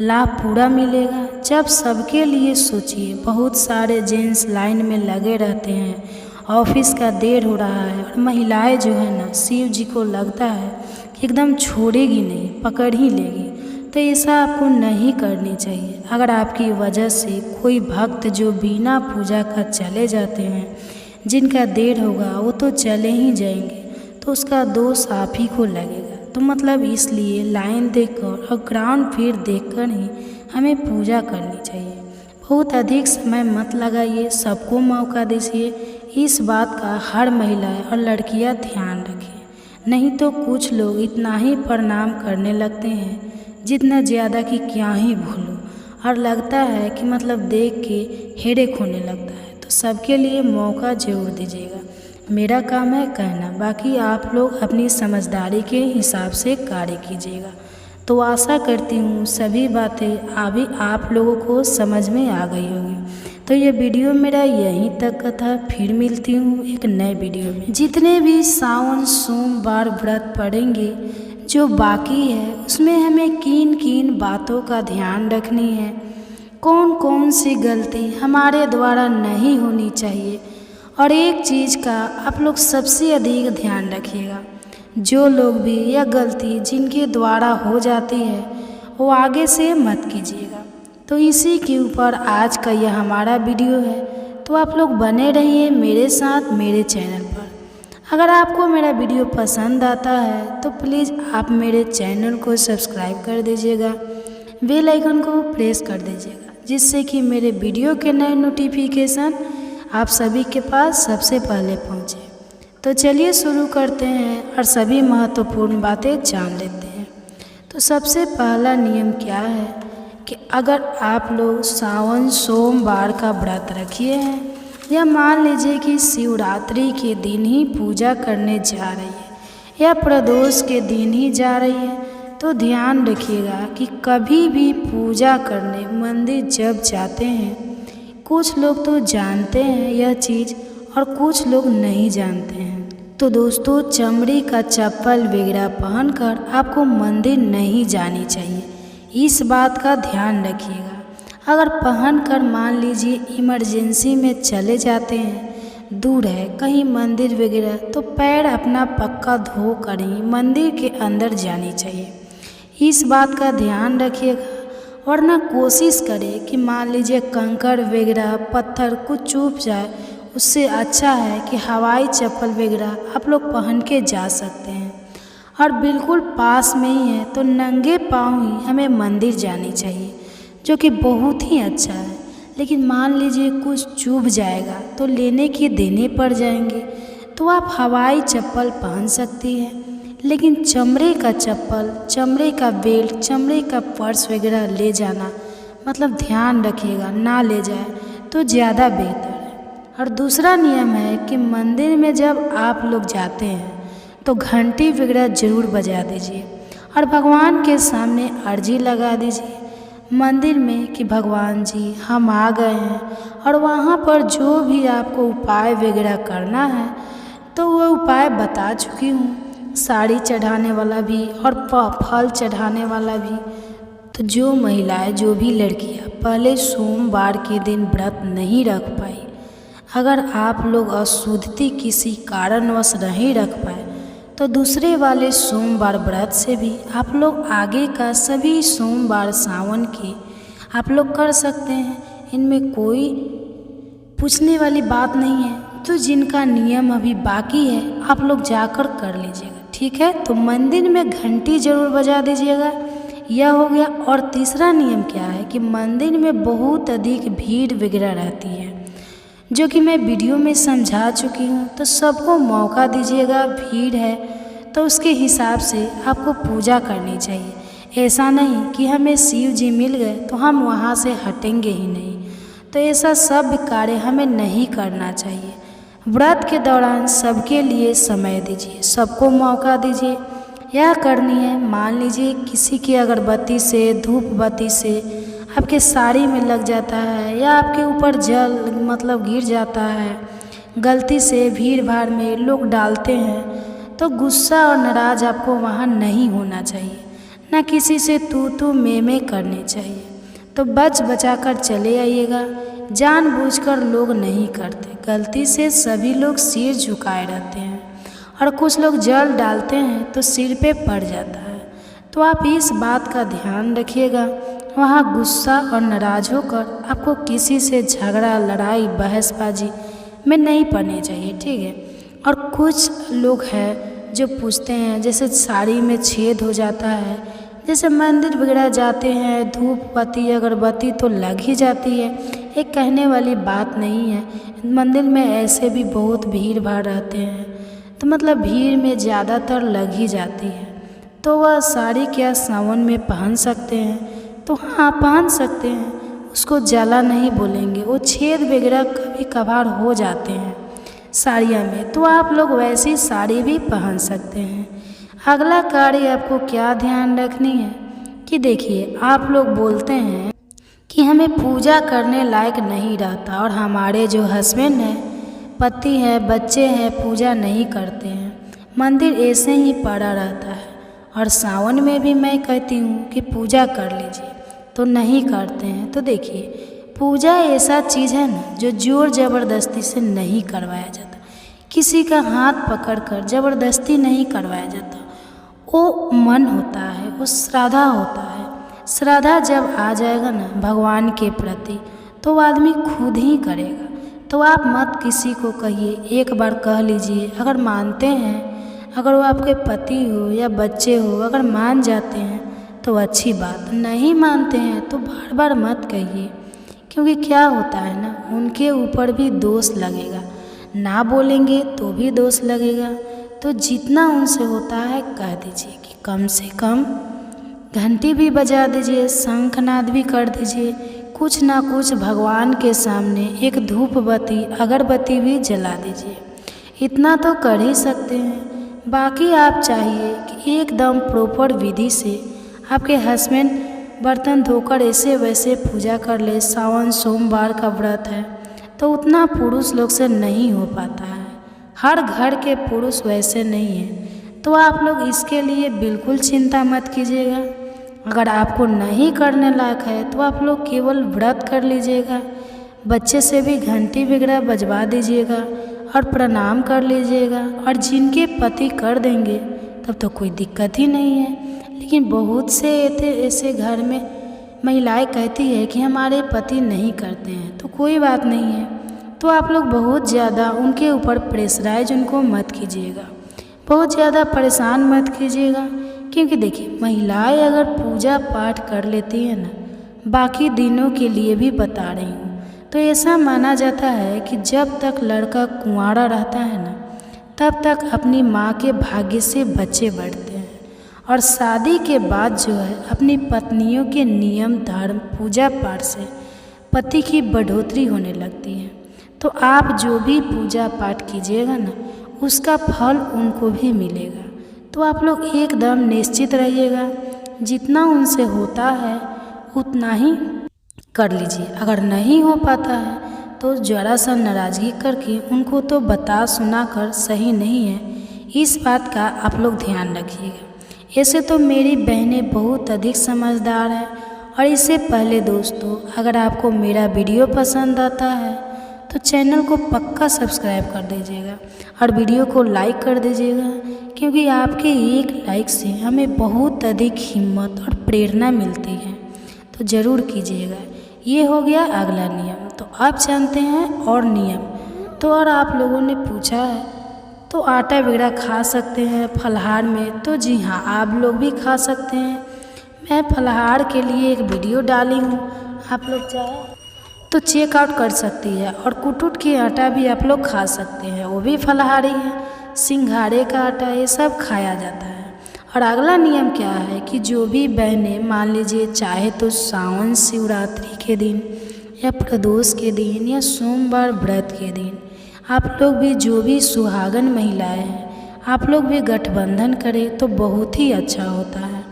लाभ पूरा मिलेगा। जब सबके लिए सोचिए, बहुत सारे जेंट्स लाइन में लगे रहते हैं, ऑफिस का देर हो रहा है और महिलाएं जो है ना, शिव जी को लगता है कि एकदम छोड़ेगी नहीं, पकड़ ही लेगी। तो ऐसा आपको नहीं करनी चाहिए। अगर आपकी वजह से कोई भक्त जो बिना पूजा का चले जाते हैं, जिनका देर होगा वो तो चले ही जाएंगे, तो उसका दोष आप ही को लगेगा। तो मतलब इसलिए लाइन देखकर और ग्राउंड फिर देखकर ही हमें पूजा करनी चाहिए। बहुत अधिक समय मत लगाइए, सबको मौका दीजिए। इस बात का हर महिला और लड़कियां ध्यान रखें। नहीं तो कुछ लोग इतना ही प्रणाम करने लगते हैं जितना ज़्यादा कि क्या ही भूलो, और लगता है कि मतलब देख के हेडेक होने लगता है। तो सबके लिए मौका ज़रूर दीजिएगा। मेरा काम है कहना, बाकी आप लोग अपनी समझदारी के हिसाब से कार्य कीजिएगा। तो आशा करती हूँ सभी बातें अभी आप लोगों को समझ में आ गई होगी। तो ये वीडियो मेरा यहीं तक का था। फिर मिलती हूँ एक नए वीडियो में। जितने भी सावन सोमवार व्रत पड़ेंगे जो बाकी है, उसमें हमें किन किन बातों का ध्यान रखनी है, कौन कौन सी गलती हमारे द्वारा नहीं होनी चाहिए। और एक चीज़ का आप लोग सबसे अधिक ध्यान रखिएगा, जो लोग भी यह गलती जिनके द्वारा हो जाती है वो आगे से मत कीजिएगा। तो इसी के ऊपर आज का यह हमारा वीडियो है। तो आप लोग बने रहिए मेरे साथ मेरे चैनल पर। अगर आपको मेरा वीडियो पसंद आता है तो प्लीज़ आप मेरे चैनल को सब्सक्राइब कर दीजिएगा, बेल आइकन को प्रेस कर दीजिएगा, जिससे कि मेरे वीडियो के नए नोटिफिकेशन आप सभी के पास सबसे पहले पहुँचे। तो चलिए शुरू करते हैं और सभी महत्वपूर्ण बातें जान लेते हैं। तो सबसे पहला नियम क्या है कि अगर आप लोग सावन सोमवार का व्रत रखिए हैं या मान लीजिए कि शिवरात्रि के दिन ही पूजा करने जा रही है या प्रदोष के दिन ही जा रही है, तो ध्यान रखिएगा कि कभी भी पूजा करने मंदिर जब जाते हैं, कुछ लोग तो जानते हैं यह चीज़ और कुछ लोग नहीं जानते हैं। तो दोस्तों, चमड़ी का चप्पल वगैरह पहनकर आपको मंदिर नहीं जानी चाहिए। इस बात का ध्यान रखिएगा। अगर पहनकर मान लीजिए इमरजेंसी में चले जाते हैं, दूर है कहीं मंदिर वगैरह, तो पैर अपना पक्का धो कर ही मंदिर के अंदर जानी चाहिए। इस बात का ध्यान रखिएगा। वरना कोशिश करें कि मान लीजिए कंकड़ वगैरह पत्थर कुछ चुभ जाए, उससे अच्छा है कि हवाई चप्पल वगैरह आप लोग पहन के जा सकते हैं। और बिल्कुल पास में ही है तो नंगे पाँव ही हमें मंदिर जानी चाहिए, जो कि बहुत ही अच्छा है। लेकिन मान लीजिए कुछ चुभ जाएगा तो लेने के देने पड़ जाएंगे, तो आप हवाई चप्पल पहन सकती हैं। लेकिन चमड़े का चप्पल, चमड़े का बेल्ट, चमड़े का पर्स वगैरह ले जाना मतलब ध्यान रखिएगा, ना ले जाए तो ज़्यादा बेहतर है। और दूसरा नियम है कि मंदिर में जब आप लोग जाते हैं तो घंटी वगैरह ज़रूर बजा दीजिए और भगवान के सामने अर्जी लगा दीजिए मंदिर में कि भगवान जी हम आ गए हैं। और वहाँ पर जो भी आपको उपाय वगैरह करना है तो वो उपाय बता चुकी हूँ, साड़ी चढ़ाने वाला भी और फल चढ़ाने वाला भी। तो जो महिलाएं, जो भी लड़कियां पहले सोमवार के दिन व्रत नहीं रख पाई, अगर आप लोग अशुद्धि किसी कारणवश नहीं रख पाए, तो दूसरे वाले सोमवार व्रत से भी आप लोग आगे का सभी सोमवार सावन के आप लोग कर सकते हैं। इनमें कोई पूछने वाली बात नहीं है। तो जिनका नियम अभी बाकी है आप लोग जाकर कर लीजिएगा, ठीक है। तो मंदिर में घंटी ज़रूर बजा दीजिएगा, यह हो गया। और तीसरा नियम क्या है कि मंदिर में बहुत अधिक भीड़ वगैरह रहती है, जो कि मैं वीडियो में समझा चुकी हूँ। तो सबको मौका दीजिएगा, भीड़ है तो उसके हिसाब से आपको पूजा करनी चाहिए। ऐसा नहीं कि हमें शिव जी मिल गए तो हम वहाँ से हटेंगे ही नहीं। तो ऐसा सब कार्य हमें नहीं करना चाहिए। व्रत के दौरान सबके लिए समय दीजिए, सबको मौका दीजिए। यह करनी है, मान लीजिए किसी की अगरबत्ती से, धूप बत्ती से आपके साड़ी में लग जाता है या आपके ऊपर जल मतलब गिर जाता है, गलती से भीड़ भाड़ में लोग डालते हैं, तो गुस्सा और नाराज़ आपको वहाँ नहीं होना चाहिए, ना किसी से तू मैं करनी चाहिए। तो बच बचा कर चले आइएगा। जानबूझकर लोग नहीं करते, गलती से सभी लोग सिर झुकाए रहते हैं और कुछ लोग जल डालते हैं तो सिर पे पड़ जाता है। तो आप इस बात का ध्यान रखिएगा, वहाँ गुस्सा और नाराज़ होकर आपको किसी से झगड़ा, लड़ाई, बहसबाजी में नहीं पड़नी चाहिए, ठीक है। और कुछ लोग हैं जो पूछते हैं, जैसे साड़ी में छेद हो जाता है, जैसे मंदिर वगैरह जाते हैं, धूप बत्ती अगरबत्ती तो लग ही जाती है, एक कहने वाली बात नहीं है। मंदिर में ऐसे भी बहुत भीड़ भाड़ रहते हैं, तो मतलब भीड़ में ज़्यादातर लग ही जाती है। तो वह साड़ी क्या सावन में पहन सकते हैं? तो हाँ, पहन सकते हैं, उसको जला नहीं बोलेंगे। वो छेद वगैरह कभी कभार हो जाते हैं साड़ियाँ में, तो आप लोग वैसी साड़ी भी पहन सकते हैं। अगला कार्य आपको क्या ध्यान रखनी है कि देखिए, आप लोग बोलते हैं कि हमें पूजा करने लायक नहीं रहता और हमारे जो हस्बैंड हैं, पति हैं, बच्चे हैं, पूजा नहीं करते हैं, मंदिर ऐसे ही पड़ा रहता है। और सावन में भी मैं कहती हूँ कि पूजा कर लीजिए, तो नहीं करते हैं। तो देखिए, पूजा ऐसा चीज़ है ना जो ज़ोर ज़बरदस्ती से नहीं करवाया जाता, किसी का हाथ पकड़कर ज़बरदस्ती नहीं करवाया जाता। वो मन होता है, वो श्रद्धा होता है। श्रद्धा जब आ जाएगा ना भगवान के प्रति, तो वो आदमी खुद ही करेगा। तो आप मत किसी को कहिए, एक बार कह लीजिए। अगर मानते हैं, अगर वो आपके पति हो या बच्चे हो, अगर मान जाते हैं तो अच्छी बात, नहीं मानते हैं तो बार बार मत कहिए, क्योंकि क्या होता है ना, उनके ऊपर भी दोष लगेगा, ना बोलेंगे तो भी दोष लगेगा। तो जितना उनसे होता है कह दीजिए कि कम से कम घंटी भी बजा दीजिए, शंखनाद भी कर दीजिए, कुछ ना कुछ भगवान के सामने एक धूप बत्ती अगरबत्ती भी जला दीजिए। इतना तो कर ही सकते हैं। बाकी आप चाहिए कि एकदम प्रॉपर विधि से आपके हस्बैंड बर्तन धोकर ऐसे वैसे पूजा कर ले, सावन सोमवार का व्रत है, तो उतना पुरुष लोग से नहीं हो पाता है। हर घर के पुरुष वैसे नहीं हैं। तो आप लोग इसके लिए बिल्कुल चिंता मत कीजिएगा। अगर आपको नहीं करने लायक है तो आप लोग केवल व्रत कर लीजिएगा, बच्चे से भी घंटी वगैरह बजवा दीजिएगा और प्रणाम कर लीजिएगा। और जिनके पति कर देंगे तब तो कोई दिक्कत ही नहीं है। लेकिन बहुत से ऐसे घर में महिलाएं कहती है कि हमारे पति नहीं करते हैं, तो कोई बात नहीं है। तो आप लोग बहुत ज़्यादा उनके ऊपर प्रेशराइज उनको मत कीजिएगा, बहुत ज़्यादा परेशान मत कीजिएगा। क्योंकि देखिए, महिलाएं अगर पूजा पाठ कर लेती हैं ना, बाकी दिनों के लिए भी बता रही हूँ, तो ऐसा माना जाता है कि जब तक लड़का कुंवारा रहता है ना, तब तक अपनी माँ के भाग्य से बच्चे बढ़ते हैं। और शादी के बाद जो है, अपनी पत्नियों के नियम धर्म पूजा पाठ से पति की बढ़ोतरी होने लगती है। तो आप जो भी पूजा पाठ कीजिएगा ना, उसका फल उनको भी मिलेगा। तो आप लोग एकदम निश्चित रहिएगा, जितना उनसे होता है उतना ही कर लीजिए। अगर नहीं हो पाता है तो ज़रा सा नाराज़गी करके उनको तो बता सुना कर सही नहीं है, इस बात का आप लोग ध्यान रखिएगा। ऐसे तो मेरी बहनें बहुत अधिक समझदार हैं। और इससे पहले दोस्तों, अगर आपको मेरा वीडियो पसंद आता है तो चैनल को पक्का सब्सक्राइब कर दीजिएगा और वीडियो को लाइक कर दीजिएगा, क्योंकि आपके एक लाइक से हमें बहुत अधिक हिम्मत और प्रेरणा मिलती है। तो ज़रूर कीजिएगा। ये हो गया अगला नियम। तो आप जानते हैं और नियम तो, और आप लोगों ने पूछा है तो आटा वगैरह खा सकते हैं फलाहार में। तो जी हाँ, आप लोग भी खा सकते हैं। मैं फलाहार के लिए एक वीडियो डाली हूँ, आप लोग चाहे तो चेकआउट कर सकती है। और कुटुट की आटा भी आप लोग खा सकते हैं, वो भी फलाहारी है। सिंघाड़े का आटा, ये सब खाया जाता है। और अगला नियम क्या है कि जो भी बहनें मान लीजिए चाहे तो सावन शिवरात्रि के दिन या प्रदोष के दिन या सोमवार व्रत के दिन आप लोग भी, जो भी सुहागन महिलाएं हैं, आप लोग भी गठबंधन करें तो बहुत ही अच्छा होता है।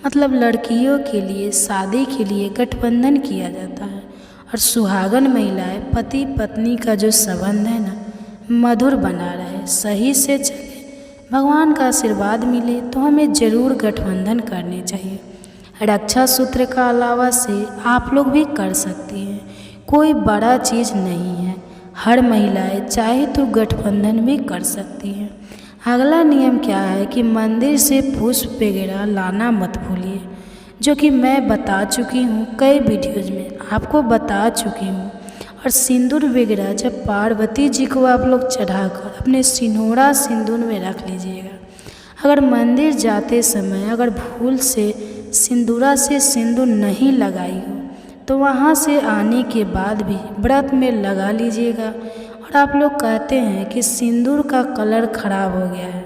मतलब लड़कियों के लिए शादी के लिए गठबंधन किया जाता है। और सुहागन महिलाएं पति पत्नी का जो संबंध है ना, मधुर बना रहे, सही से चले, भगवान का आशीर्वाद मिले, तो हमें ज़रूर गठबंधन करनी चाहिए। रक्षा सूत्र का अलावा से आप लोग भी कर सकती हैं, कोई बड़ा चीज़ नहीं है। हर महिलाएं चाहे तो गठबंधन भी कर सकती हैं। अगला नियम क्या है कि मंदिर से पुष्प वगैरह लाना मत भूलिए, जो कि मैं बता चुकी हूँ कई वीडियोज़ में, आपको बता चुकी हूँ। और सिंदूर वगैरह जब पार्वती जी को आप लोग चढ़ाकर अपने सिंदूरा सिंदूर में रख लीजिएगा। अगर मंदिर जाते समय अगर भूल से सिंदूरा से सिंदूर नहीं लगाई हो तो वहाँ से आने के बाद भी व्रत में लगा लीजिएगा। और आप लोग कहते हैं कि सिंदूर का कलर ख़राब हो गया है,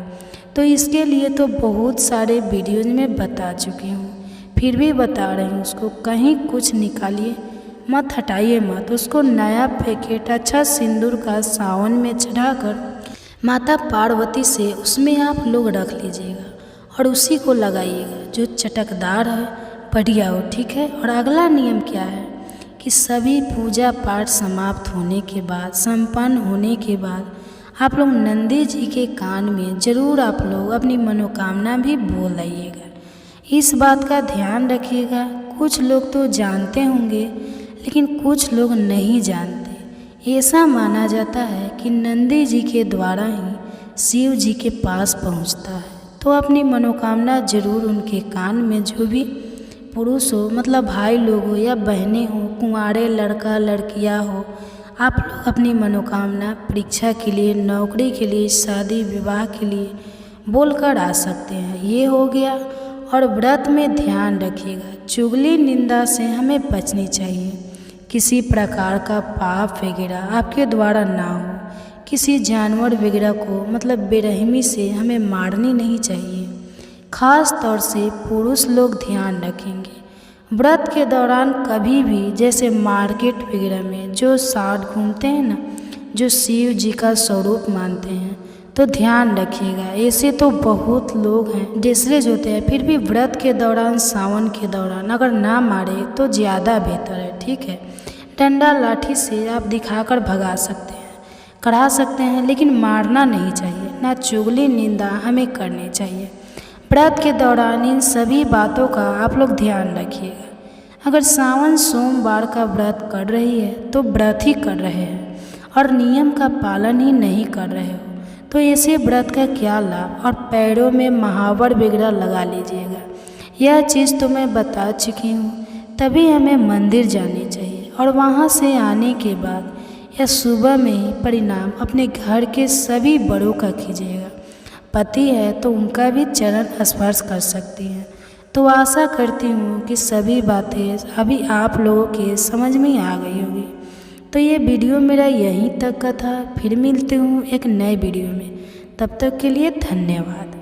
तो इसके लिए तो बहुत सारे वीडियोज़ में बता चुकी हूँ, फिर भी बता रही हूँ। उसको कहीं कुछ निकालिए मत, हटाइए मत, उसको नया पैकेट अच्छा सिंदूर का सावन में चढ़ाकर माता पार्वती से उसमें आप लोग रख लीजिएगा और उसी को लगाइएगा, जो चटकदार है, बढ़िया हो, ठीक है। और अगला नियम क्या है कि सभी पूजा पाठ समाप्त होने के बाद, संपन्न होने के बाद आप लोग नंदी जी के कान में ज़रूर आप लोग अपनी मनोकामना भी बोल आइएगा। इस बात का ध्यान रखिएगा। कुछ लोग तो जानते होंगे लेकिन कुछ लोग नहीं जानते। ऐसा माना जाता है कि नंदी जी के द्वारा ही शिव जी के पास पहुंचता है। तो अपनी मनोकामना ज़रूर उनके कान में, जो भी पुरुष हो, मतलब भाई लोग हो या बहनें हो, कुंवारे लड़का लड़कियां हो, आप लोग अपनी मनोकामना परीक्षा के लिए, नौकरी के लिए, शादी विवाह के लिए बोलकर आ सकते हैं। ये हो गया। और व्रत में ध्यान रखिएगा, चुगली निंदा से हमें बचनी चाहिए। किसी प्रकार का पाप वगैरह आपके द्वारा ना हो। किसी जानवर वगैरह को मतलब बेरहमी से हमें मारनी नहीं चाहिए। ख़ास तौर से पुरुष लोग ध्यान रखेंगे। व्रत के दौरान कभी भी जैसे मार्केट वगैरह में जो साथ घूमते हैं ना, जो शिव जी का स्वरूप मानते हैं, तो ध्यान रखिएगा। ऐसे तो बहुत लोग हैं डिसरेज होते हैं, फिर भी व्रत के दौरान, सावन के दौरान अगर ना मारे तो ज़्यादा बेहतर है, ठीक है। डंडा लाठी से आप दिखाकर भगा सकते हैं, करा सकते हैं, लेकिन मारना नहीं चाहिए। ना चुगली निंदा हमें करनी चाहिए। व्रत के दौरान इन सभी बातों का आप लोग ध्यान रखिएगा। अगर सावन सोमवार का व्रत कर रही है तो व्रत ही कर रहे हैं और नियम का पालन ही नहीं कर रहे हो, तो ऐसे व्रत का क्या लाभ। और पैरों में महावर वगैरह लगा लीजिएगा। यह चीज़ तो मैं बता चुकी हूँ। तभी हमें मंदिर जानी चाहिए और वहाँ से आने के बाद या सुबह में ही परिणाम अपने घर के सभी बड़ों का कीजिएगा। पति है तो उनका भी चरण स्पर्श कर सकती हैं। तो आशा करती हूँ कि सभी बातें अभी आप लोगों के समझ में आ गई होगी। तो ये वीडियो मेरा यहीं तक का था। फिर मिलते हूँ एक नए वीडियो में, तब तक के लिए धन्यवाद।